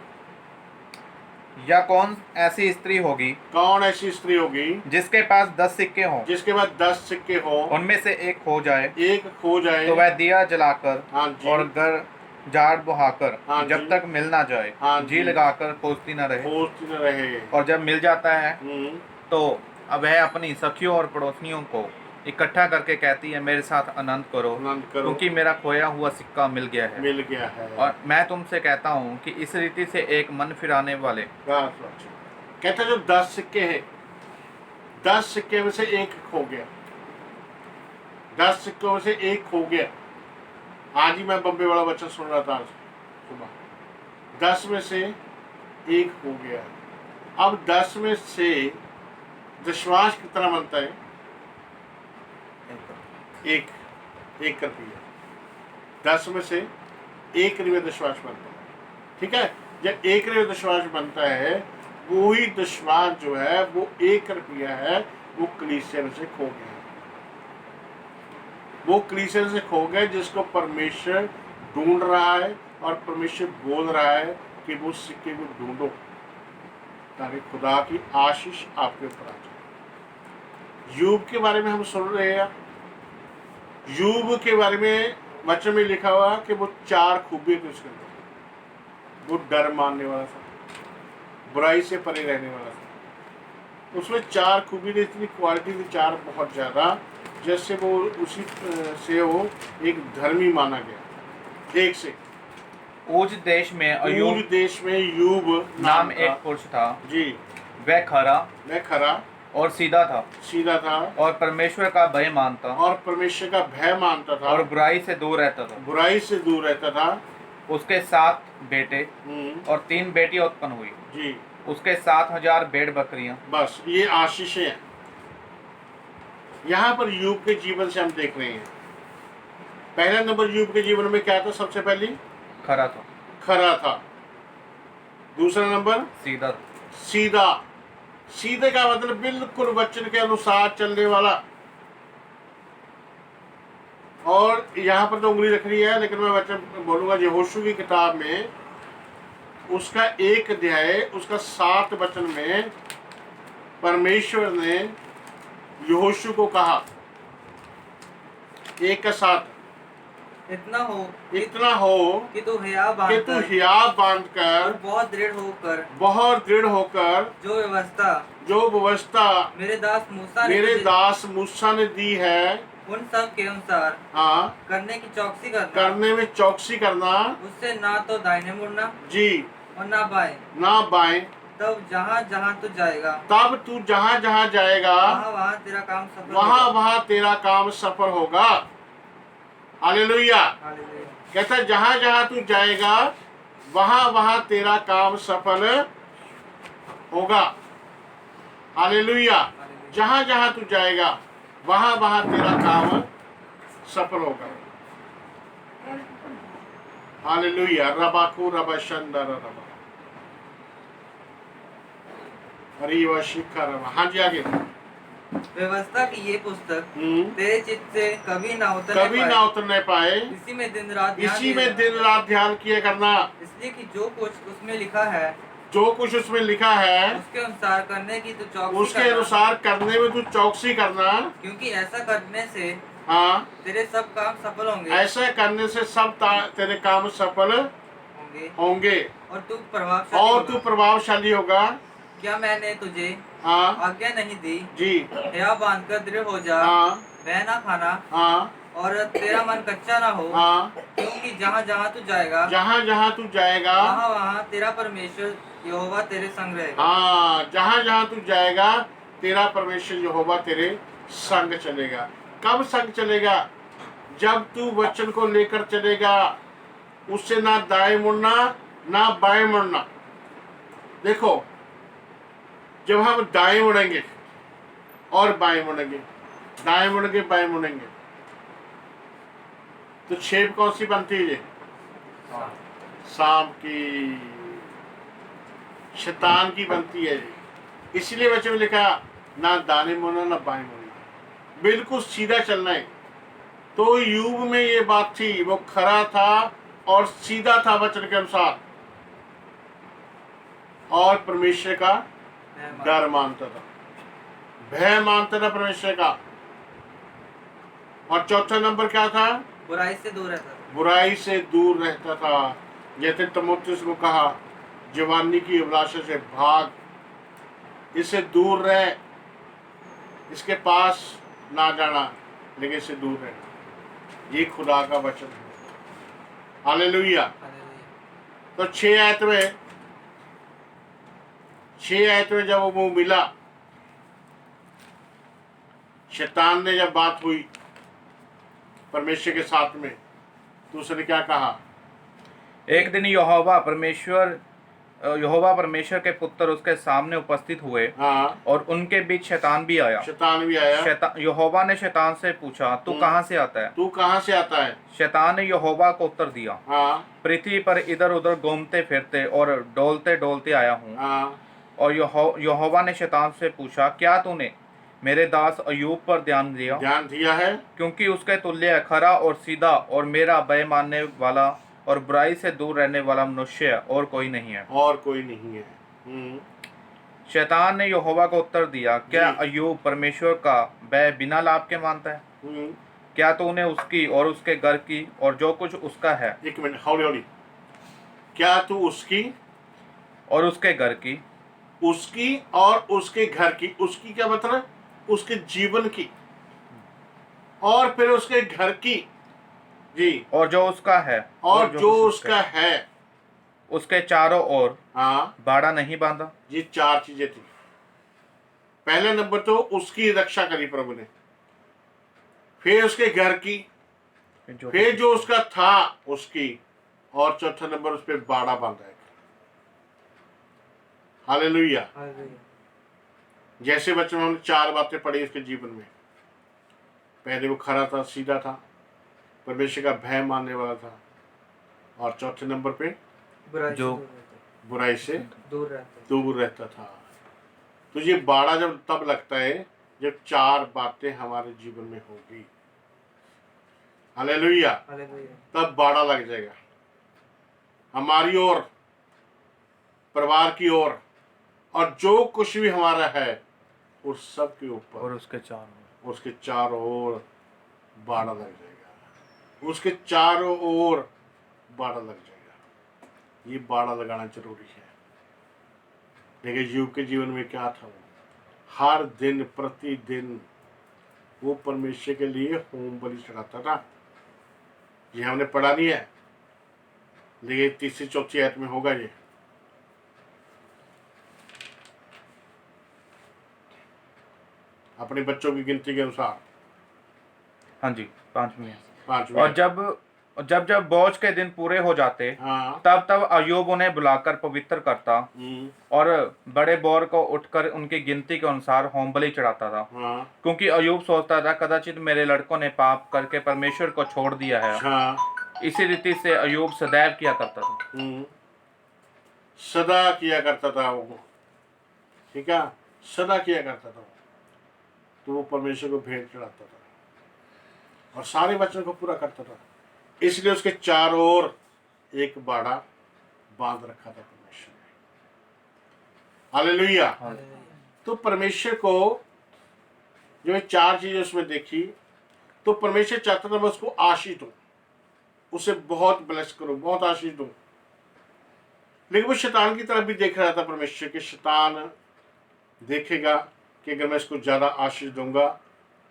या कौन ऐसी स्त्री होगी कौन ऐसी स्त्री होगी जिसके पास 10 सिक्के हों, जिसके पास 10 सिक्के हो, उनमें से एक खो जाए, एक खो जाए, तो वह दिया जलाकर हाँ जी, और घर झाड़ बहाकर हाँ जब जी, तक मिल ना जाए हाँ जी जी, लगाकर खोजती न रहे। खोजती न रहे। और जब मिल जाता है हम्म, तो अब वह अपनी सखियों और पड़ोसियों को इकट्ठा करके कहती है, मेरे साथ आनंद करो, आनंद करो, क्योंकि मेरा खोया हुआ सिक्का मिल गया है। मिल गया है। और मैं तुमसे कहता हूँ कि इस रीति से एक मन फिराने वाले कहता जो 10 सिक्के हैं, 10 सिक्के में से एक खो गया, 10 सिक्कों में से एक खो गया। आज ही मैं बम्बे वाला बच्चा सुन रहा था आज सुबह, 10 में से एक हो गया। अब 10 में से दशवांश कितना बनता है? एक रुपया। 10 में से एक रुपया दशवांश बनता है। ठीक है, जब एक रुपया दशवांश बनता है, वही दशवांश जो है वो 1 रुपया है, वो कलीसिया में से खो गया। वो कलीसिया से खो गए जिसको परमेश्वर ढूंढ रहा है, और परमेश्वर बोल रहा है कि वो सिक्के को ढूंढो ताकि खुदा की आशीष आपके ऊपर आ जाए। यूब के बारे में हम सुन रहे हैं। यूब के बारे में वचन में लिखा हुआ कि वो 4 खूबियां थी उसके अंदर। वो डर मानने वाला था, बुराई से परे रहने वाला था। उसमें 4 खूबी थी, इतनी क्वालिटी थी 4 बहुत ज्यादा, जैसे वो उसी से वो एक धर्मी माना गया। एक से ऊज देश में यूब नाम एक पुरुष था जी। वह खरा और सीधा था और परमेश्वर का भय मानता था और बुराई से दूर रहता था। उसके 7 बेटे और 3 बेटियां उत्पन्न हुई जी। उसके 7,000 भेड़ बकरियां। बस ये आशीषें हैं यहाँ पर यूब के जीवन से हम देख रहे हैं। पहला नंबर यूब के जीवन में क्या था? सबसे पहले खरा था। दूसरा नंबर सीधे का मतलब बिल्कुल वचन के अनुसार चलने वाला। और यहाँ पर तो उंगली रख रही है, लेकिन मैं वचन बोलूंगा यहोशू की किताब में उसका 1 अध्याय उसका 7 वचन में परमेश्वर ने यहोशू को कहा, 1 का 7, इतना हो कि तू हियाव बांधकर और बहुत दृढ़ होकर जो व्यवस्था मेरे दास मूसा ने दी है, उन सब के अनुसार करने में चौकसी करना। उससे ना तो दाहिने मुड़ना जी और ना बाएं। तब तू जहाँ जाएगा वहाँ तेरा काम सफल होगा। हालेलुया। कहता जहाँ तू जाएगा वहाँ तेरा काम सफल होगा। हालेलुया। जहाँ तू जाएगा वहाँ तेरा काम सफल होगा। हालेलुया। रबाकू रबा शंदर रबा हरिवा शिखा रबा। हाँ जी, आगे। व्यवस्था की ये पुस्तक तेरे चित्त से कभी ना उतरने पाए। इसी में दिन रात ध्यान किया करना। इसलिए कि जो कुछ उसमें लिखा है उसके अनुसार करने में तू चौकसी करना। क्योंकि ऐसा करने से तेरे सब काम सफल होंगे। ऐसा करने से सब तेरे काम सफल होंगे और तू प्रभावशाली होगा। क्या मैंने तुझे आज्ञा नहीं दी जी? हियाव बांधकर दृढ़ हो जा, वह ना खाना और तेरा मन कच्चा ना हो। क्योंकि जहाँ तू जाएगा वहाँ तेरा परमेश्वर यहोवा तेरे संग रहेगा। जहाँ तू जाएगा तेरा परमेश्वर यहोवा तेरे संग चलेगा। कब संग चलेगा? जब तू वचन को लेकर चलेगा, उससे ना दाएं मुड़ना ना बाएं मुड़ना। देखो, जब हम दाएं मुड़ेंगे और बाएं मुड़ेंगे, दाएं मुड़ेंगे बाएं मुड़ेंगे, तो छेप कौन सी बनती है? सांप की, शैतान की बनती है। इसलिए बच्चे में लिखा ना दाने मुड़ना ना बाएं मुड़ना, बिल्कुल सीधा चलना है। तो यूब में ये बात थी, वो खरा था और सीधा था वचन के अनुसार, और परमेश्वर का डर मानता था, भय मानता था परमेश्वर का। और चौथा नंबर क्या था? बुराई से दूर रहता था। बुराई से दूर रहता था। जैसे तीमुथियुस को कहा, जवानी की अभिलाषा से भाग, इससे दूर रह, इसके पास ना जाना, लेकिन इससे दूर रहना। ये खुदा का वचन है। हालेलुया। तो 6 आयत में जब वो मुंह मिला, शैतान ने जब बात हुई परमेश्वर के साथ में, तो उसने क्या कहा? एक दिन यहोवा परमेश्वर के पुत्र उसके सामने उपस्थित हुए। हाँ। और उनके बीच शैतान भी आया। यहोवा ने शैतान से पूछा, तू कहाँ से आता है? तू कहाँ से आता है? शैतान ने यहोवा को उत्तर दिया, हाँ। पृथ्वी पर इधर उधर घूमते फिरते और डोलते डोलते आया हूँ। हाँ। और यहोवा ने शैतान से पूछा, क्या तूने मेरे दास अय्यूब पर ध्यान दिया है? क्योंकि उसके तुल्य खरा और सीधा और मेरा भय मानने वाला और बुराई से दूर रहने वाला मनुष्य और कोई नहीं है। शैतान ने यहोवा को उत्तर दिया, क्या अय्यूब परमेश्वर का भय बिना लाभ के मानता है? क्या तूने उसकी और उसके घर की और जो कुछ उसका है? एक मिनट, हौली। क्या तू उसकी और उसके घर की, उसकी और उसके घर की, उसकी क्या मतलब? उसके जीवन की, और फिर उसके घर की, जी, और जो उसका है, और जो उसका है, उसके चारों ओर बाड़ा नहीं बांधा। ये 4 चीजें थी। पहले नंबर तो उसकी रक्षा करी प्रभु ने, फिर उसके घर की, फिर जो उसका था उसकी, और चौथा नंबर उस पर बाड़ा बांधा है। हालेलुया। जैसे बच्चों हमने 4 बातें पढ़ी उसके जीवन में। पहले वो खरा था, सीधा था, परमेश्वर का भय मानने वाला था, और चौथे नंबर पे बुराई से दूर रहता था। तो ये बाड़ा जब तब लगता है जब 4 बातें हमारे जीवन में होगी। हालेलुया। तब बाड़ा लग जाएगा हमारी ओर, परिवार की ओर, और जो कुछ भी हमारा है उस सब के ऊपर, और उसके चारों ओर बाड़ा लग जाएगा। उसके चारों ओर बाड़ा लग जाएगा। ये बाड़ा लगाना जरूरी है। देखिए यूब के जीवन में क्या था, वो हर दिन प्रतिदिन वो परमेश्वर के लिए होम बलि चढ़ाता था। ये हमने पढ़ा नहीं है, लेकिन 3-4 आयत में होगा ये। अपने बच्चों की गिनती के अनुसार। हाँ जी, 5वीं। और जब बोझ के दिन पूरे हो जाते, तब अय्यूब उन्हें बुलाकर पवित्र करता और बड़े बोर को उठकर उनकी गिनती के अनुसार होम बलि चढ़ाता था। क्योंकि अय्यूब सोचता था, कदाचित मेरे लड़कों ने पाप करके परमेश्वर को छोड़ दिया है। इसी रीति से अय्यूब सदैव किया करता था। सदा किया करता था वो, ठीक है, सदा किया करता था। तो वो परमेश्वर को भेंट चढ़ाता था और सारे वचन को पूरा करता था। इसलिए उसके चारों ओर एक बाड़ा बांध रखा था परमेश्वर ने। हालेलुया। तो परमेश्वर को जो ये 4 चीजें उसमें देखी, तो परमेश्वर चाहता था मैं उसको आशीष दूं, उसे बहुत ब्लेस करूं, बहुत आशीष दूं। लेकिन वो शैतान की तरफ भी देख रहा था परमेश्वर के। शैतान देखेगा कि अगर मैं इसको ज्यादा आशीष दूंगा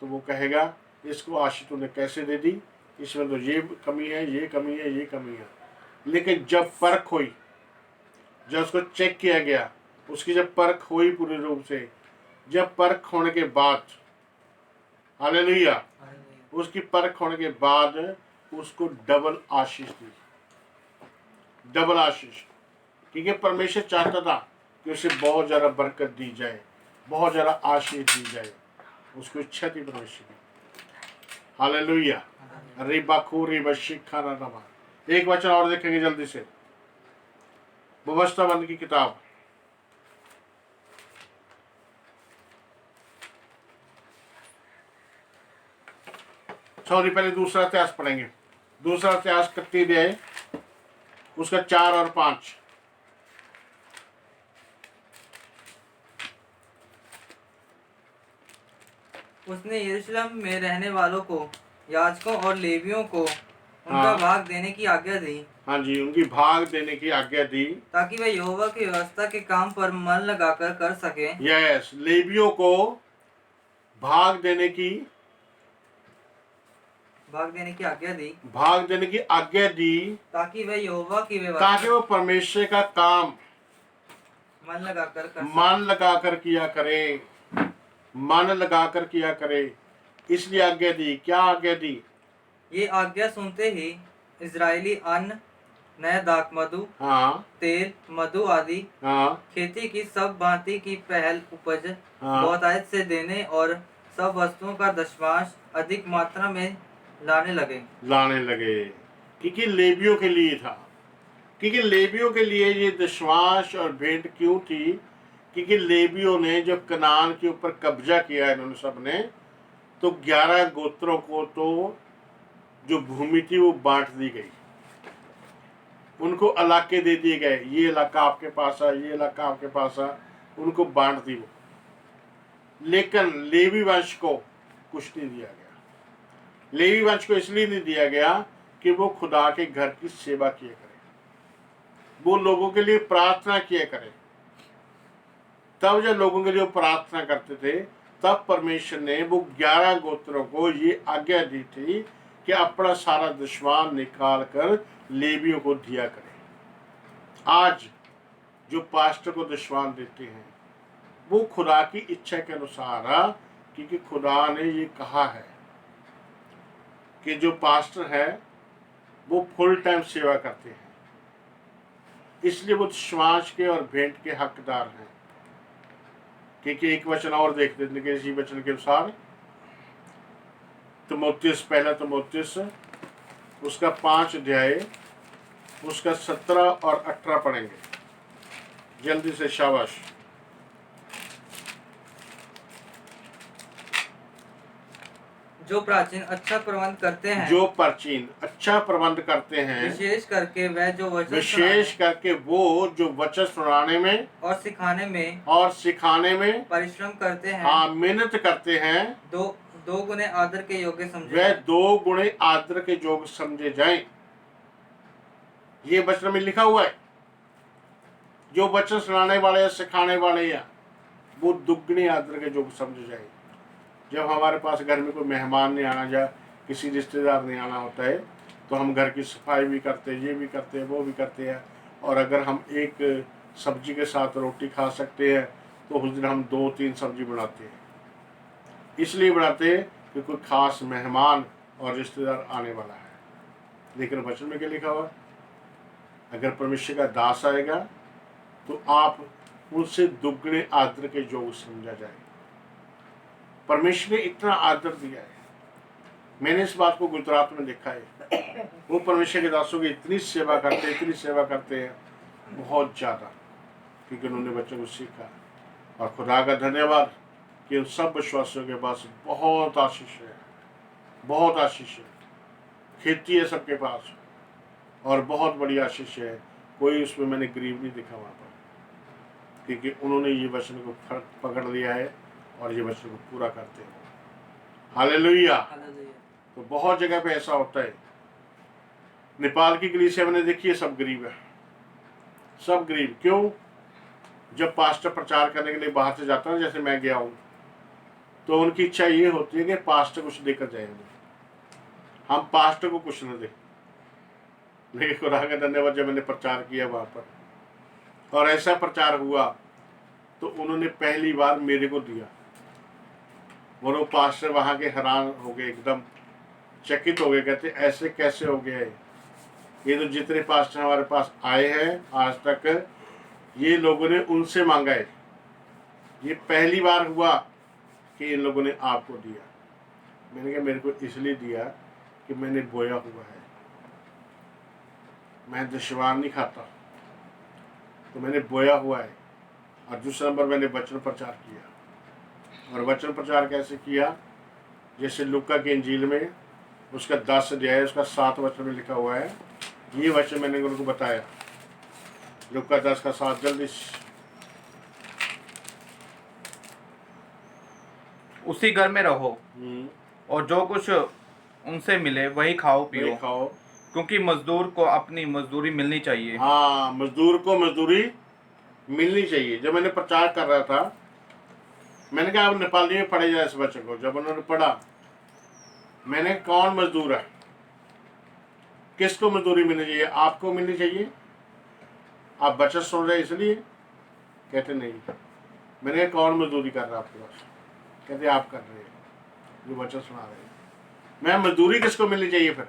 तो वो कहेगा इसको आशीष तूने कैसे दे दी, इसमें तो ये कमी है, ये कमी है, ये कमी है। लेकिन जब परख हुई, जब उसको चेक किया गया, उसकी जब परख हुई पूरी रूप से, जब परख होने के बाद, हालेलुया, उसकी परख होने के बाद उसको डबल आशीष दी, डबल आशीष। क्योंकि परमेश्वर चाहता था कि उसे बहुत ज़्यादा बरकत दी जाए, बहुत ज़्यादा आशीष दी जाए। उसको इच्छा थी परमेश्वर की। हालेलुया। एक वचन और देखेंगे जल्दी से, व्यवस्था बंद की किताब, सॉरी, पहले दूसरा इतिहास पढ़ेंगे। दूसरा इतिहास 31 अध्याय उसका 4 और 5। उसने यरूशलेम में रहने वालों को, याजकों और लेवियों को उनका हाँ। भाग देने की आज्ञा दी, हाँ जी, उनकी भाग देने की आज्ञा दी, ताकि वे यहोवा की व्यवस्था के काम पर मन लगाकर कर सके। यस, लेवियों को भाग देने की आज्ञा दी, भाग देने की आज्ञा दी, ताकि वे यहोवा की ताकि व्यवस्था वो परमेश्वर का काम मन लगाकर कर मन लगाकर किया करे, मन लगाकर किया करे, इसलिए आज्ञा दी। क्या आज्ञा दी? ये आज्ञा सुनते ही इजरायली अन्न, नया दाख मधु, हाँ तेल, मधु आदि हाँ खेती की सब भांति की पहल उपज हाँ। बहुतायत से देने और सब वस्तुओं का दशमांश अधिक मात्रा में लाने लगे। क्योंकि लेवियों के लिए था। क्योंकि लेवियों के लिए ये दशमांश और भेंट क्यों थी? क्योंकि लेवियों ने जब कनान के ऊपर कब्जा किया इन्होंने सबने, तो 11 गोत्रों को तो जो भूमि थी वो बांट दी गई, उनको इलाके दे दिए गए। ये इलाका आपके पास है, ये इलाका आपके पास है, उनको बांट दी वो। लेकिन लेवी वंश को कुछ नहीं दिया गया। लेवी वंश को इसलिए नहीं दिया गया कि वो खुदा के घर की सेवा किया करे, वो लोगों के लिए प्रार्थना किया करे। तब जब लोगों के लिए वो प्रार्थना करते थे, तब परमेश्वर ने वो 11 गोत्रों को ये आज्ञा दी थी कि अपना सारा दशमांश निकाल कर लेवियों को दिया करें। आज जो पास्टर को दशमांश देते हैं वो खुदा की इच्छा के अनुसार है, क्योंकि खुदा ने ये कहा है कि जो पास्टर है वो फुल टाइम सेवा करते हैं, इसलिए वो दशमांश के और भेंट के हकदार हैं। क्योंकि एक वचन और देख देते हैं इसी वचन के अनुसार, तीमुथियुस, पहला तीमुथियुस उसका 5 अध्याय उसका 17 और 18 पढ़ेंगे जल्दी से, शाबाश। जो प्राचीन अच्छा प्रबंध करते हैं, विशेष करके वो जो वचन सुनाने में और सिखाने में परिश्रम करते हैं, हाँ, मेहनत करते हैं, दो गुने आदर के योग्य समझे वह 2 गुणे आदर के योग्य समझे जाएं। ये वचन में लिखा हुआ है। जो वचन सुनाने वाले या सिखाने वाले या वो दुगने आदर के योग्य समझे जाए। जब हमारे पास घर में कोई मेहमान नहीं आना, या किसी रिश्तेदार नहीं आना होता है, तो हम घर की सफाई भी करते हैं, ये भी करते हैं, वो भी करते हैं। और अगर हम एक सब्जी के साथ रोटी खा सकते हैं तो उस दिन हम 2-3 सब्जी बनाते हैं। इसलिए बनाते हैं कि कोई खास मेहमान और रिश्तेदार आने वाला है। लेकिन वचन में क्या लिखा हुआ? अगर परमेश्वर का दास आएगा तो आप उनसे दुगने आदर के योग्य समझा जाए। परमेश्वर ने इतना आदर दिया है। मैंने इस बात को गुजरात में देखा है। वो परमेश्वर के दासों की इतनी सेवा करते हैं बहुत ज़्यादा, क्योंकि उन्होंने बच्चों को सीखा। और खुदा का धन्यवाद कि उन सब विश्वासियों के पास बहुत आशीष है, बहुत आशीष है। खेती है सबके पास और बहुत बड़ी आशीष है। कोई उसमें मैंने गरीब नहीं दिखा वहाँ पर, क्योंकि उन्होंने ये वचन को पकड़ लिया है और ये वचन को पूरा करते हैं। हालेलुया। तो बहुत जगह पे ऐसा होता है। नेपाल की कलीसिया मैंने देखी है, सब गरीब है, सब गरीब। क्यों? जब पास्टर प्रचार करने के लिए बाहर से जाता है, जैसे मैं गया हूँ, तो उनकी इच्छा ये होती है कि पास्टर कुछ देकर जाएंगे, हम पास्टर को कुछ न दें। लेकिन खुदा का धन्यवाद, जब मैंने प्रचार किया वहाँ पर और ऐसा प्रचार हुआ, तो उन्होंने पहली बार मेरे को दिया। वो पास्टर वहाँ के हैरान हो गए, एकदम चकित हो गए। कहते ऐसे कैसे हो गया है? ये तो जितने पास्टर हमारे पास आए हैं आज तक, ये लोगों ने उनसे मांगा है। ये पहली बार हुआ कि इन लोगों ने आपको दिया। मैंने कहा मेरे को इसलिए दिया कि मैंने बोया हुआ है, मैं दशवार नहीं खाता, तो मैंने बोया हुआ है। और दूसरा नंबर, मैंने वचन प्रचार किया। और वचन प्रचार कैसे किया? जैसे लूका की इंजील में उसका 10 अध्याय उसका 7 वचन में लिखा हुआ है। ये वचन मैंने उनको बताया, लूका 10 का 7। जल्दी। उसी घर में रहो और जो कुछ उनसे मिले वही खाओ पियो, क्योंकि मजदूर को अपनी मजदूरी मिलनी चाहिए। हाँ, मजदूर को मजदूरी मिलनी चाहिए। जब मैंने प्रचार कर रहा था, मैंने कहा अब नेपाली में पढ़े जाए इस वचन को। जब उन्होंने पढ़ा, मैंने कौन मजदूर है, किसको मजदूरी मिलनी चाहिए? आपको मिलनी चाहिए। आप वचन सुन रहे इसलिए? कहते नहीं। मैंने कहा कौन मजदूरी कर रहा है आपके पास? कहते आप कर रहे हैं, जो वचन सुना रहे हैं। मैं मजदूरी किसको मिलनी चाहिए फिर?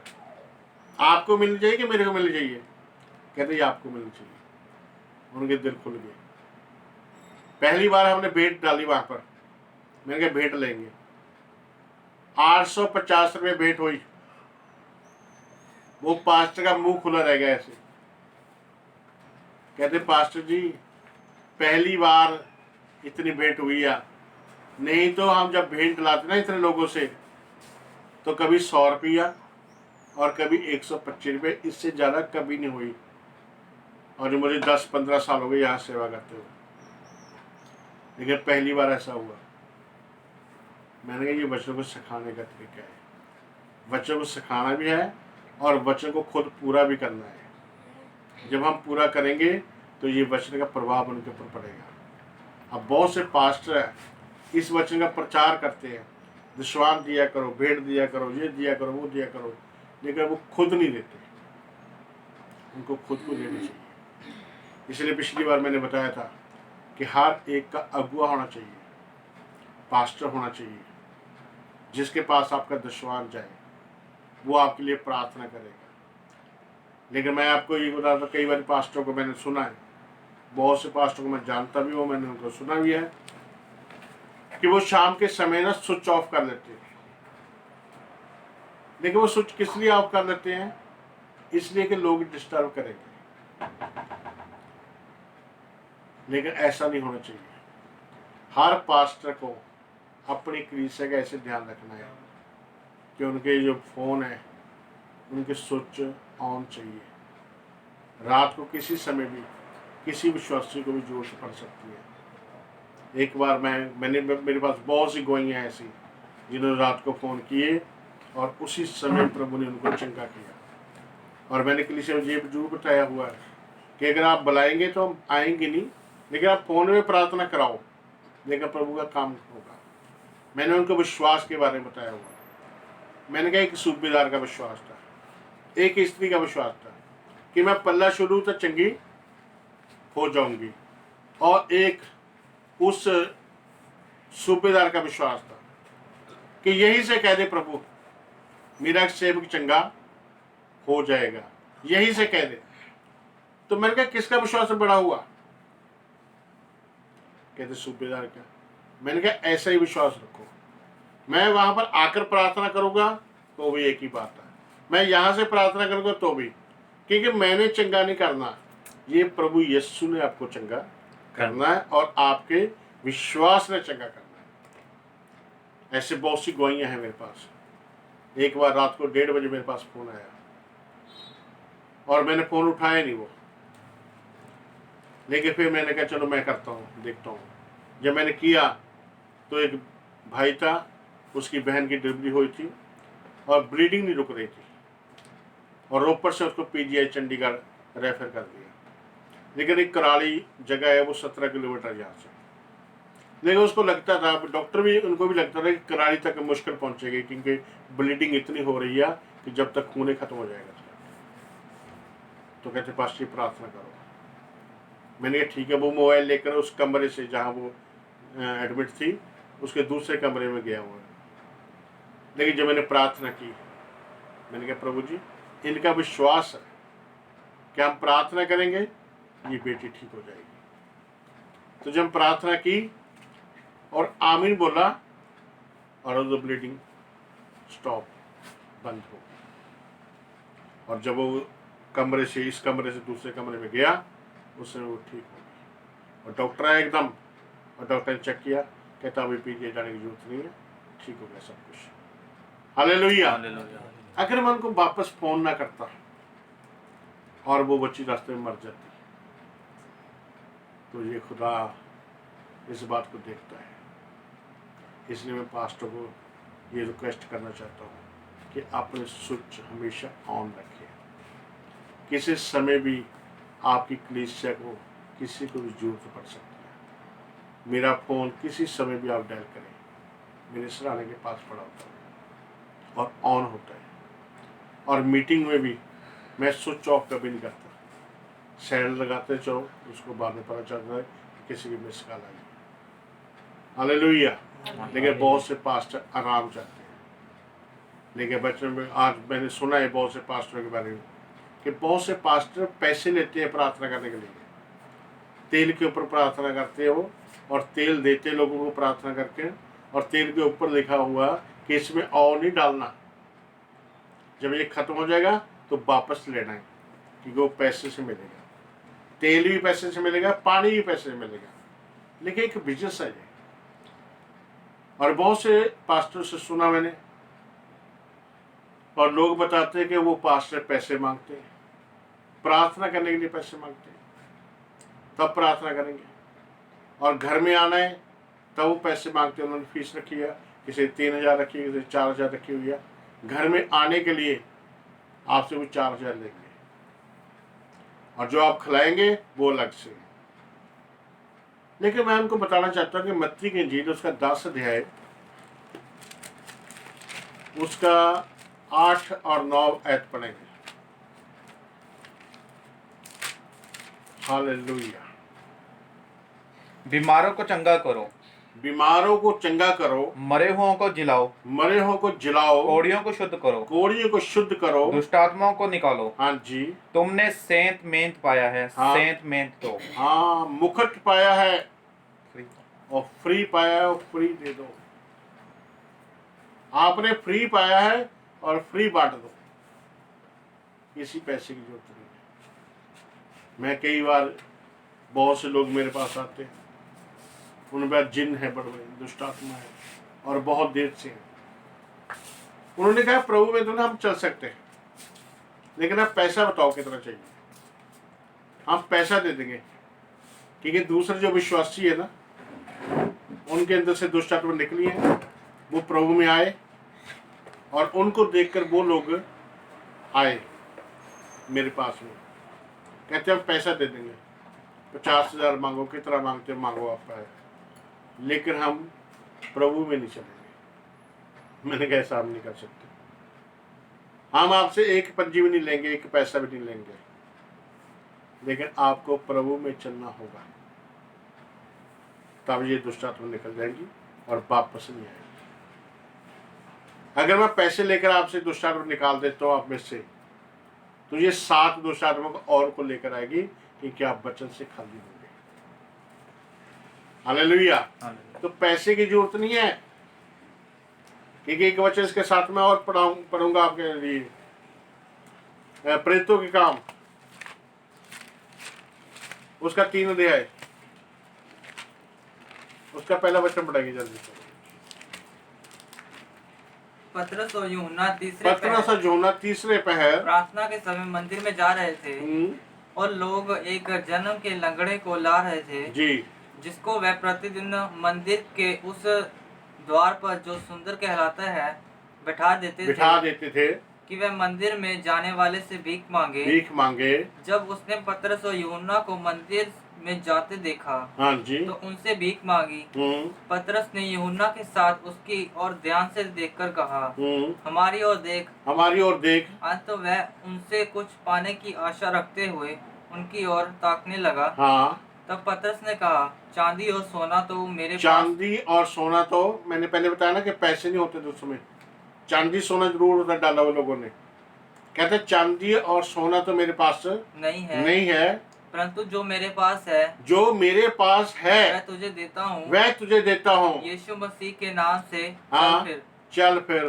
आपको मिलनी चाहिए कि मेरे को मिलनी चाहिए? कहते ये आपको मिलनी चाहिए। उनके दिल खुल गए। पहली बार हमने भेंट डाली वहां पर, मैंने कहा भेंट लेंगे। 850 रुपये भेंट हुई। वो पास्टर का मुंह खुला रह गया ऐसे। कहते पास्टर जी पहली बार इतनी भेंट हुई है, नहीं तो हम जब भेंट लाते ना इतने लोगों से, तो कभी 100 रुपया और कभी 125 रुपये, इससे ज़्यादा कभी नहीं हुई। और जो मुझे 10-15 साल हो गए यहाँ सेवा करते हुए, लेकिन पहली बार ऐसा हुआ। मैंने कहा ये बच्चों को सिखाने का तरीका है। बच्चों को सिखाना भी है और वचन को खुद पूरा भी करना है। जब हम पूरा करेंगे तो ये वचन का प्रभाव उनके ऊपर पड़ेगा। अब बहुत से पास्टर हैं इस वचन का प्रचार करते हैं, विश्वास दिया करो, भेंट दिया करो, ये दिया करो, वो दिया करो, लेकिन वो खुद नहीं देते। उनको खुद को देना चाहिए। इसलिए पिछली बार मैंने बताया था कि हर एक का अगुआ होना चाहिए, पास्टर होना चाहिए, जिसके पास आपका विश्वास जाए, वो आपके लिए प्रार्थना करेगा। लेकिन मैं आपको ये बता दूं, कई बार पास्टरों को मैंने सुना है, बहुत से पास्टरों को मैं जानता भी हूँ, मैंने उनको सुना भी है कि वो शाम के समय ना स्विच ऑफ कर लेते हैं। लेकिन वो स्विच किस लिए ऑफ कर लेते हैं? इसलिए कि लोग डिस्टर्ब करेंगे। लेकिन ऐसा नहीं होना चाहिए। हर पास्टर को अपनी कलीसिया का ऐसे ध्यान रखना है कि उनके जो फोन है उनके स्विच ऑन चाहिए। रात को किसी समय भी किसी विश्वासी को भी जरूरत पड़ सकती है। एक बार मेरे पास बहुत सी गवाहियाँ ऐसी जिन्होंने रात को फ़ोन किए और उसी समय प्रभु ने उनको चंगा किया। और मैंने कलीसिया में ये जरूर बताया हुआ है कि अगर आप बुलाएंगे तो हम आएंगे नहीं, लेकिन आप फ़ोन में प्रार्थना कराओ, लेकिन प्रभु का काम होगा। मैंने उनको विश्वास के बारे में बताया हुआ। मैंने कहा एक सूबेदार का विश्वास था, एक स्त्री का विश्वास था कि मैं पल्ला शुरू तो चंगी हो जाऊंगी, और एक उस सूबेदार का विश्वास था कि यही से कह दे प्रभु मेरा सेवक चंगा हो जाएगा, यही से कह दे। तो मैंने कहा किसका विश्वास बड़ा हुआ? कहते सूबेदार का। मैंने कहा ऐसा ही विश्वास रखो। मैं वहां पर आकर प्रार्थना करूंगा तो भी एक ही बात है, मैं यहां से प्रार्थना करूंगा तो भी, क्योंकि मैंने चंगा नहीं करना, ये प्रभु यीशु ने आपको चंगा करना है और आपके विश्वास ने चंगा करना है। ऐसे बहुत सी गवाहियां हैं मेरे पास। एक बार रात को 1:30 बजे मेरे पास फोन आया और मैंने फोन उठाया नहीं वो, लेकिन फिर मैंने कहा चलो मैं करता हूँ, देखता हूँ। जब मैंने किया तो एक भाई था, उसकी बहन की डिलीवरी हुई थी और ब्लीडिंग नहीं रुक रही थी, और रोपड़ से उसको पीजीआई चंडीगढ़ रेफर कर दिया। लेकिन एक कराली जगह है वो 17 किलोमीटर यहाँ से, लेकिन उसको लगता था, डॉक्टर भी उनको भी लगता था कि कराली तक मुश्किल पहुँचेगी, क्योंकि ब्लीडिंग इतनी हो रही है कि जब तक खून खत्म हो जाएगा। तो कहते पास प्रार्थना करो। मैंने कहा ठीक है। वो मोबाइल लेकर उस कमरे से जहाँ वो एडमिट थी उसके दूसरे कमरे में गया हुआ है। लेकिन जब मैंने प्रार्थना की, मैंने कहा प्रभु जी इनका विश्वास है कि हम प्रार्थना करेंगे ये बेटी ठीक हो जाएगी। तो जब प्रार्थना की और आमीन बोला और द ब्लीडिंग स्टॉप, बंद हो गई। और जब वो कमरे से इस कमरे से दूसरे कमरे में गया उस समय वो ठीक हो गई। और डॉक्टर आया एकदम, और डॉक्टर ने चेक किया, कहता अभी पीजीआई जाने की जरूरत नहीं है, ठीक हो गया सब कुछ। हालेलुया। अगर मैं उनको वापस फोन ना करता और वो बच्ची रास्ते में मर जाती, तो ये खुदा इस बात को देखता है। इसलिए मैं पास्टर को ये रिक्वेस्ट करना चाहता हूँ कि अपने स्विच हमेशा ऑन रखें। किसी समय भी आपकी कलीसिया को किसी को भी जरूरत पड़ सकती है। मेरा फ़ोन किसी समय भी आप डायल करें, मेरे सराहने के पास पड़ा होता है और ऑन होता है। और मीटिंग में भी मैं स्विच ऑफ कभी नहीं करता, साइलेंट लगाते जाओ, उसको बाद में पता चलता है कि किसी की मिस कॉल आई। हालेलुया। लेकिन बहुत से पास्टर आराम चाहते हैं। लेकिन बच्चों में आज मैंने सुना है बहुत से पास्टरों के बारे में कि बहुत से पास्टर पैसे लेते हैं प्रार्थना करने के लिए, तेल के ऊपर प्रार्थना करते हो और तेल देते लोगों को प्रार्थना करके, और तेल के ऊपर लिखा हुआ कि इसमें और नहीं डालना, जब ये खत्म हो जाएगा तो वापस लेना है, क्योंकि वो पैसे से मिलेगा, तेल भी पैसे से मिलेगा, पानी भी पैसे से मिलेगा। लेकिन एक बिजनेस है ये। और बहुत से पास्टर से सुना मैंने, और लोग बताते हैं कि वो पास्टर पैसे मांगते हैं, प्रार्थना करने के लिए पैसे मांगते हैं, तब प्रार्थना करेंगे, और घर में आना है तब वो पैसे मांगते हैं। उन्होंने फीस रखी है, किसी 3,000 रखी है, किसी 4,000 रखी हुई है। घर में आने के लिए आपसे वो 4,000 लेंगे, और जो आप खिलाएंगे वो अलग से। लेकिन मैं उनको बताना चाहता हूँ कि मत्ती की इंजील उसका 10 अध्याय उसका 8 और 9 आयत पढ़ेंगे। हालेलुया। बीमारों को चंगा करो, बीमारों को चंगा करो, मरे हुओं को जिलाओ, मरे हुओं को जिलाओ, कोढ़ियों को शुद्ध करो, कोढ़ियों को शुद्ध करो, दुष्टात्माओं को निकालो। हाँ जी। तुमने सेंत मेंत पाया है, हाँ। सेंत मेंत दो। हाँ, मुकुट पाया है फ्री। और फ्री पाया है और फ्री दे दो। आपने फ्री पाया है और फ्री बांट दो, किसी पैसे की जरूरत नहीं है। मैं कई बार बहुत से लोग मेरे पास आते हैं, उनके पास जिन है, बड़े बड़े दुष्टात्मा है और बहुत देर से है। उन्होंने कहा प्रभु में तो ना हम चल सकते हैं, लेकिन आप पैसा बताओ कितना चाहिए, हम पैसा दे देंगे। क्योंकि दूसरे जो विश्वासी है ना, उनके अंदर से दुष्टात्मा निकली है, वो प्रभु में आए, और उनको देखकर वो लोग आए मेरे पास में, कहते हम पैसा दे देंगे, 50,000 मांगो, कितना मांगते हो मांगो आपका है, लेकिन हम प्रभु में नहीं चलेंगे। मैंने कहा ऐसा हम नहीं कर सकते, हम आपसे एक पंजी भी नहीं लेंगे, एक पैसा भी नहीं लेंगे, लेकिन आपको प्रभु में चलना होगा, तब ये दुष्टात्मा निकल जाएगी और वापस नहीं आएगी। अगर मैं पैसे लेकर आपसे दुष्टात्मा निकाल देता हूँ आप में से, तो ये 7 दुष्टात्मा को और को लेकर आएगी, क्योंकि आप वचन से खाली होंगे। हालेलुया। तो पैसे की जरूरत नहीं है, क्योंकि एक वचन इसके साथ में और पढ़ूंगा आपके लिए, प्रेरितों के काम उसका 3 अध्याय, उसका पहला वचन पढ़ेंगे जल्दी से। पतरस और यूहन्ना तीसरे पहर प्रार्थना के समय मंदिर में जा रहे थे, और लोग एक जन्म के लंगड़े को ला रहे थे जी, जिसको वह प्रतिदिन मंदिर के उस द्वार पर जो सुंदर कहलाता है बिठा देते थे कि वह मंदिर में जाने वाले से भीख मांगे। जब उसने पतरस और यूहन्ना को मंदिर में जाते देखा, हाँ जी, तो उनसे भीख मांगी। पतरस ने यूहन्ना के साथ उसकी ओर ध्यान से देखकर कहा, हमारी ओर देख। अंत वह उनसे कुछ पाने की आशा रखते हुए उनकी ओर ताकने लगा। हाँ। तब पतरस ने कहा, चांदी और सोना तो मैंने पहले बताया ना कि पैसे नहीं होते थे उस समय, चांदी सोना जरूर होता डाला हुआ लोगों ने। कहते चांदी और सोना तो मेरे पास नहीं है, परंतु जो मेरे पास है वह तुझे देता हूँ। यीशु मसीह के नाम से हाँ, चल फिर।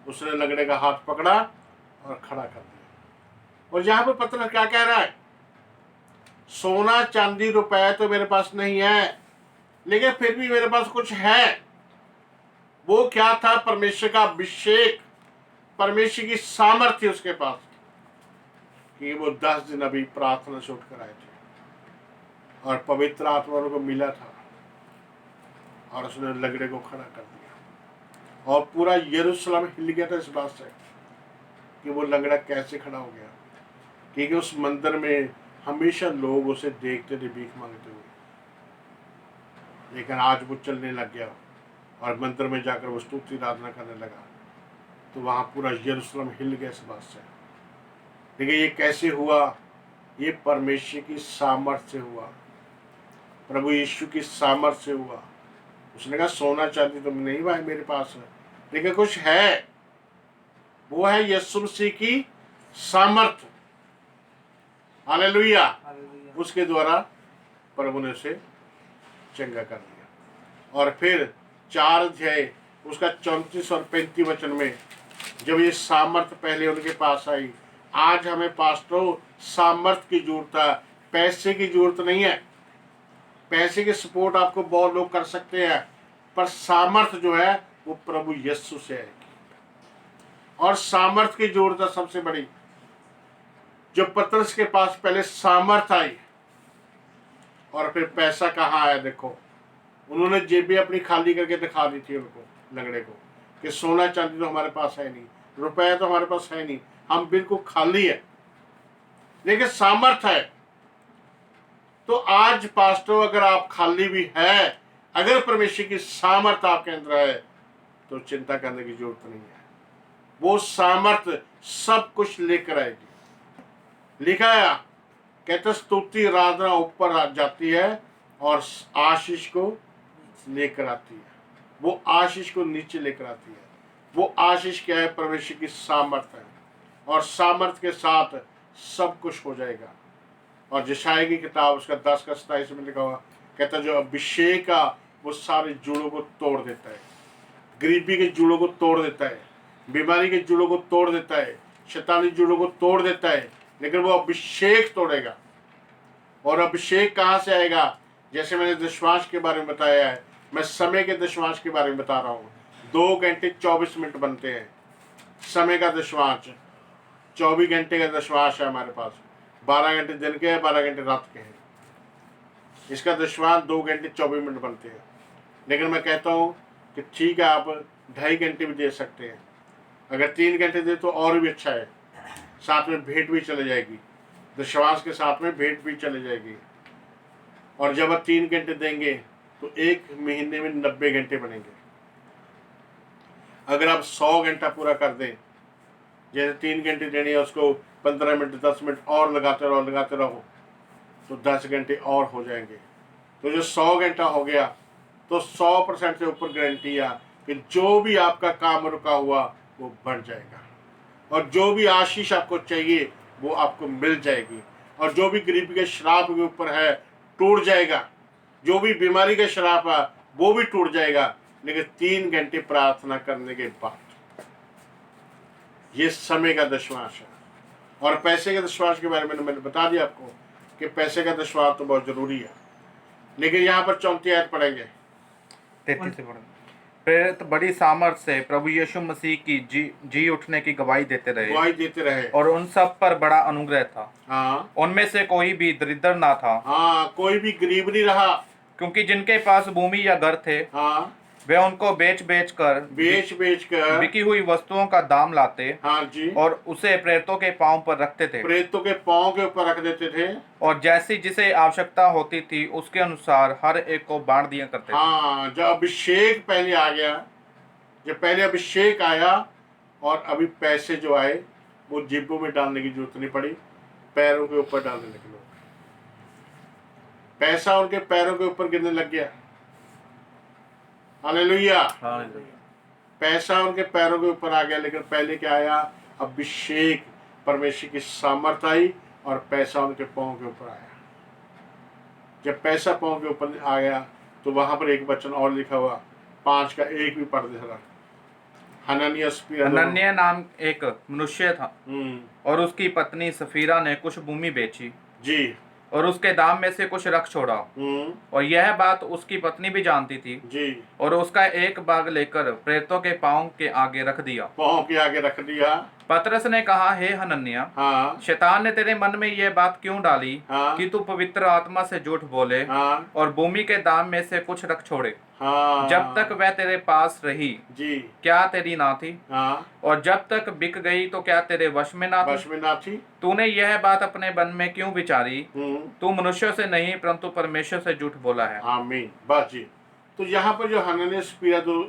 उसने लंगड़े का हाथ पकड़ा और खड़ा कर दिया। और यहाँ पे पतरस क्या कह रहा है, सोना चांदी रुपए तो मेरे पास नहीं है, लेकिन फिर भी मेरे पास कुछ है। वो क्या था? परमेश्वर का अभिषेक, परमेश्वर की सामर्थ्य उसके पास कि वो 10 दिन अभी प्रार्थना से उठकर आए थे और पवित्र आत्मा को मिला था और उसने लंगड़े को खड़ा कर दिया और पूरा यरूशलेम हिल गया था इस बात से कि वो लंगड़ा कैसे खड़ा हो गया, क्योंकि उस मंदिर में हमेशा लोग उसे देखते थे भीख मांगते हुए, लेकिन आज वो चलने लग गया और मंदिर में जाकर वो स्तुति आराधना करने लगा, तो वहाँ पूरा यरूशलेम हिल गया इस बात से। देखिए ये कैसे हुआ, ये परमेश्वर की सामर्थ्य से हुआ, प्रभु यीशु की सामर्थ्य से हुआ। उसने कहा सोना चांदी तो नहीं भाई मेरे पास है, लेकिन कुछ है, वो है यीशु मसीह की सामर्थ्य। हालेलुया। उसके द्वारा प्रभु ने उसे चंगा कर दिया। और फिर 4 अध्याय उसका 34 और 35 वचन में जब ये सामर्थ्य पहले उनके पास आई, आज हमें पास्टरों सामर्थ्य की जरूरत है, पैसे की जरूरत नहीं है। पैसे की सपोर्ट आपको बहुत लोग कर सकते हैं, पर सामर्थ्य जो है वो प्रभु यीशु से आएगी। और सामर्थ्य की जरूरत है सबसे बड़ी। जो पतरस के पास पहले सामर्थ्य आई और फिर पैसा कहाँ आया, देखो उन्होंने जेबें अपनी खाली करके दिखा दी थी उनको, लंगड़े को, कि सोना चांदी तो हमारे पास है नहीं, रुपया तो हमारे पास है नहीं, हम बिल्कुल खाली है, लेकिन सामर्थ्य है। तो आज पास्टर अगर आप खाली भी है, अगर परमेश्वर की सामर्थ्य आपके अंदर है तो चिंता करने की जरूरत नहीं है। वो सामर्थ्य सब कुछ लेकर आएगी। लिखा है, कहते स्तुति आराधना ऊपर आ जाती है और आशीष को लेकर आती है, वो आशीष को नीचे लेकर आती है। वो आशीष क्या है? परमेश्वर की सामर्थ्य है, और सामर्थ्य के साथ सब कुछ हो जाएगा। और यशायाह की किताब उसका 10 का 27 में लिखा हुआ, कहता जो अभिषेक का वो सारे जूड़ों को तोड़ देता है, गरीबी के जूड़ों को तोड़ देता है, बीमारी के जूड़ों को तोड़ देता है, शैतानी जूड़ों को तोड़ देता है, लेकिन वो अभिषेक तोड़ेगा। और अभिषेक कहाँ से आएगा? जैसे मैंने दशवांश के बारे में बताया है, मैं समय के दशवांश के बारे में बता रहा हूँ। 2 घंटे 24 मिनट बनते हैं समय का दशवांश, 24 घंटे का दशवांश है हमारे पास, 12 घंटे दिन के हैं, 12 घंटे रात के हैं। इसका दशवांश 2 घंटे 24 मिनट बनते हैं। लेकिन मैं कहता हूँ कि ठीक है, आप 2.5 घंटे भी दे सकते हैं, अगर 3 घंटे दे तो और भी अच्छा है, साथ में भेंट भी चले जाएगी, दशवांश के साथ में भेंट भी चली जाएगी। और जब आप 3 घंटे देंगे तो 1 महीने में 90 घंटे बनेंगे। अगर आप 100 घंटा पूरा कर दें, जैसे 3 घंटे देनी है उसको 15 मिनट 10 मिनट और लगाते रहो तो 10 घंटे और हो जाएंगे। तो जो 100 घंटा हो गया तो 100% से ऊपर गारंटी है कि जो भी आपका काम रुका हुआ वो बढ़ जाएगा, और जो भी आशीष आपको चाहिए वो आपको मिल जाएगी, और जो भी गरीबी के श्राप के ऊपर है टूट जाएगा, जो भी बीमारी का श्राप है वो भी टूट जाएगा। लेकिन 3 घंटे प्रार्थना करने के बाद, ये समय का दशवांश है। और पैसे के दशवांश के बारे में मैंने बता दिया आपको कि पैसे का दशवांश तो बहुत जरूरी है। लेकिन यहाँ पर 34 आयत पढ़ेंगे, 33 से पढ़ेंगे। प्रेरित बड़ी सामर्थ से प्रभु यीशु मसीह की जी उठने की गवाही देते रहे और उन सब पर बड़ा अनुग्रह था। हाँ, उनमें से कोई भी दरिद्र ना था, हाँ, कोई भी गरीब नहीं रहा, क्योंकि जिनके पास भूमि या घर थे, हाँ, वे उनको बेच कर बिकी हुई वस्तुओं का दाम लाते, हाँ जी, और उसे प्रेरितों के पांव पर रखते थे, प्रेरितों के पांव के ऊपर रख देते थे, और जैसी जिसे आवश्यकता होती थी उसके अनुसार हर एक को बांट दिया करते थे। हाँ, जब अभिषेक पहले आ गया, जब पहले अभिषेक आया और अभी पैसे जो आए वो जेबों में डालने की जरूरत नहीं पड़ी, पैरों के ऊपर डालने लगे लोग। पैसा उनके पैरों के ऊपर गिरने लग गया। हालेलुया। पैसा उनके पैरों के ऊपर आ गया, लेकिन पहले क्या आया? अभिषेक, परमेश्वर की सामर्थ्य आई और पैसा उनके पांव के ऊपर आया। जब पैसा पांव के ऊपर आ गया तो वहां पर एक वचन और लिखा हुआ, 5 का 1 भी पढ़ दे जरा। हनन्याह नाम एक मनुष्य था और उसकी पत्नी सफीरा ने कुछ भूमि बेची जी, और उसके दाम में से कुछ रख छोड़ा। और यह बात उसकी पत्नी भी जानती थी जी। और उसका एक भाग लेकर प्रेतों के पाँव के आगे रख दिया। पाँव के आगे रख दिया। पतरस ने कहा, हे हनन्याह, हाँ। शैतान ने तेरे मन में यह बात क्यों डाली हाँ। कि तू पवित्र आत्मा से झूठ बोले हाँ। और भूमि के दाम में से कुछ रख छोड़े? हाँ। जब तक वह तेरे पास रही जी। क्या तेरी ना थी? हाँ। और जब तक बिक गई तो क्या तेरे वश में ना थी? वश में ना थी। तूने यह बात अपने मन में क्यों विचारी? तू मनुष्यों से नहीं परंतु परमेश्वर से झूठ बोला है। आमीन। बस जी। तो यहाँ पर जो हनन्याह सपीरा दो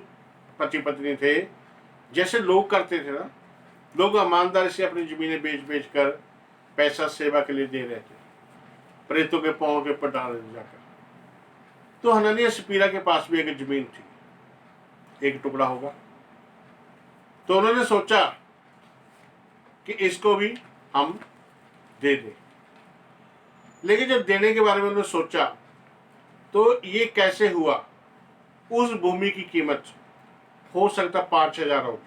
पति पत्नी थे, जैसे लोग करते थे ना, लोग ईमानदारी से अपनी जमीनें बेच बेच कर पैसा सेवा के लिए दे रहे थे, प्रेतों के पांव के ऊपर डाल जाकर। तो हनन्याह सपीरा के पास भी एक जमीन थी, एक टुकड़ा होगा। तो उन्होंने सोचा कि इसको भी हम दे दें। लेकिन जब देने के बारे में उन्होंने सोचा तो ये कैसे हुआ? उस भूमि की कीमत हो सकता 5,000 होगी।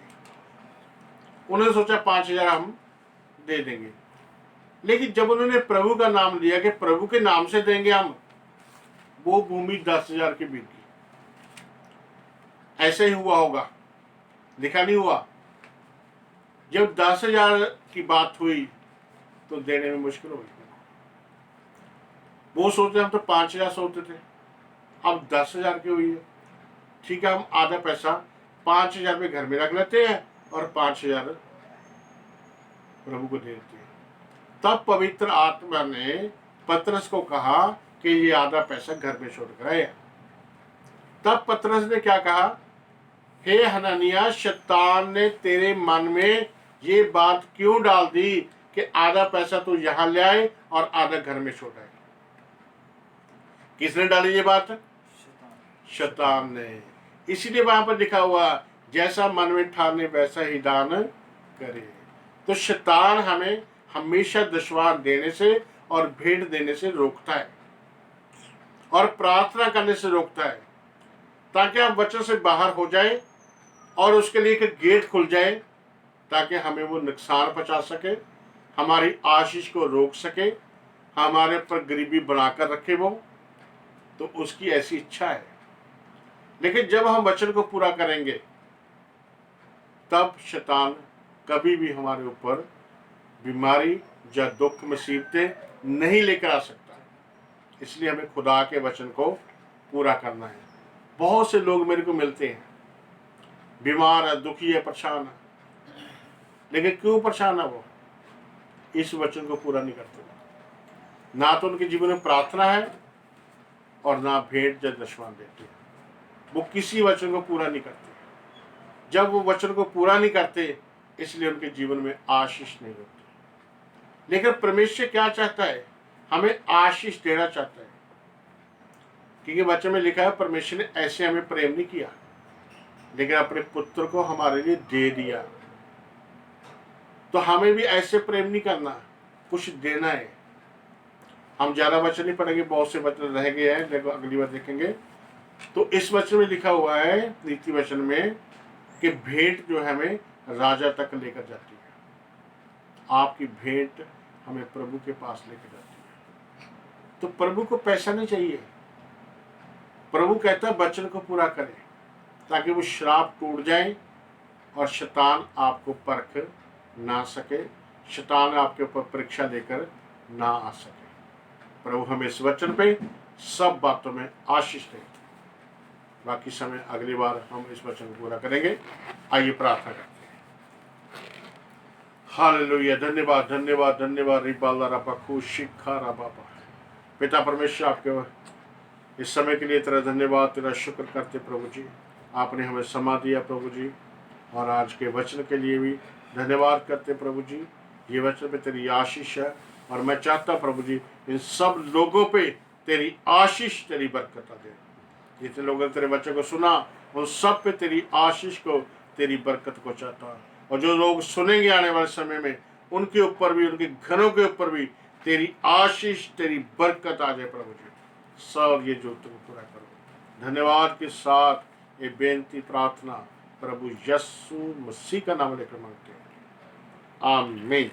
उन्होंने सोचा 5,000 हम दे देंगे। लेकिन जब उन्होंने प्रभु का नाम लिया कि प्रभु के नाम से देंगे हम, वो भूमि 10,000 की बिकी। ऐसे ही हुआ होगा, लिखा नहीं हुआ। जब 10,000 की बात हुई तो देने में मुश्किल हो गई। वो सोचते हम तो 5,000 सोचते थे, अब 10,000 की हुई है। ठीक है, हम आधा पैसा 5,000 में घर में रख लेते हैं और 5,000 प्रभु को दे देते हैं। तब पवित्र आत्मा ने पतरस को कहा कि ये आधा पैसा घर में छोड़कर आया। तब पतरस ने क्या कहा? हे हनन्याह, शैतान ने तेरे मन में ये बात क्यों डाल दी कि आधा पैसा तू यहां ले आए और आधा घर में छोड़ आए? किसने डाली ये बात? शैतान ने। इसीलिए वहां पर लिखा हुआ, जैसा मन में ठाने वैसा ही दान करे। तो शैतान हमें हमेशा दशवार देने से और भेंट देने से रोकता है और प्रार्थना करने से रोकता है, ताकि हम वचन से बाहर हो जाए और उसके लिए एक गेट खुल जाए, ताकि हमें वो नुकसान पहुंचा सके, हमारी आशीष को रोक सके, हमारे पर गरीबी बनाकर रखे वो। तो उसकी ऐसी इच्छा है। लेकिन जब हम वचन को पूरा करेंगे तब शैतान कभी भी हमारे ऊपर बीमारी या दुख मुसीबतें नहीं लेकर आ सकता। इसलिए हमें खुदा के वचन को पूरा करना है। बहुत से लोग मेरे को मिलते हैं, बीमार है, दुखी है, परेशान है। लेकिन क्यों परेशान है? वो इस वचन को पूरा नहीं करते। ना तो उनके जीवन में प्रार्थना है और ना भेंट या दशवान देते हैं। वो किसी वचन को पूरा नहीं करते। जब वो वचन को पूरा नहीं करते, इसलिए उनके जीवन में आशीष नहीं होती। लेकिन परमेश्वर क्या चाहता है? हमें आशीष देना चाहता है, क्योंकि वचन में लिखा है परमेश्वर ने ऐसे हमें प्रेम नहीं किया, लेकिन अपने पुत्र को हमारे लिए दे दिया। तो हमें भी ऐसे प्रेम नहीं करना, कुछ देना है। हम ज्यादा वचन नहीं पढ़ेंगे, बहुत से वचन रह गए हैं, देखो अगली बार देखेंगे। तो इस वचन में लिखा हुआ है, नीति वचन में, कि भेंट जो हमें राजा तक लेकर जाती है। आपकी भेंट हमें प्रभु के पास लेकर जाती है। तो प्रभु को पैसा नहीं चाहिए। प्रभु कहता है वचन को पूरा करें, ताकि वो श्राप टूट जाए और शैतान आपको परख ना सके, शैतान आपके ऊपर परीक्षा लेकर ना आ सके। प्रभु हमें इस वचन पे सब बातों में आशीष दे। बाकी समय अगली बार हम इस वचन को पूरा करेंगे। आइए प्रार्थना करते हैं। हालेलुया। धन्यवाद धन्यवाद धन्यवाद। रिबाला रबा शिखा रबा। पिता परमेश्वर, आपके इस समय के लिए तेरा धन्यवाद, तेरा शुक्र करते प्रभु जी। आपने हमें समा दिया प्रभु जी, और आज के वचन के लिए भी धन्यवाद करते प्रभु जी। ये वचन पे तेरी आशीष है, और मैं चाहता प्रभु जी इन सब लोगों पे तेरी आशीष, तेरी बरकत दे। जितने लोगों ने तेरे वचन को सुना, उन सब पे तेरी आशीष को, तेरी बरकत को चाहता। और जो लोग सुनेंगे आने वाले समय में, उनके ऊपर भी, उनके घरों के ऊपर भी तेरी आशीष, तेरी बरकत आ जाए प्रभु जी। सब ये जो तुम पूरा करो। धन्यवाद के साथ ये बेनती प्रार्थना प्रभु यीशु मसीह का नाम लेकर मांगते हैं। आमीन।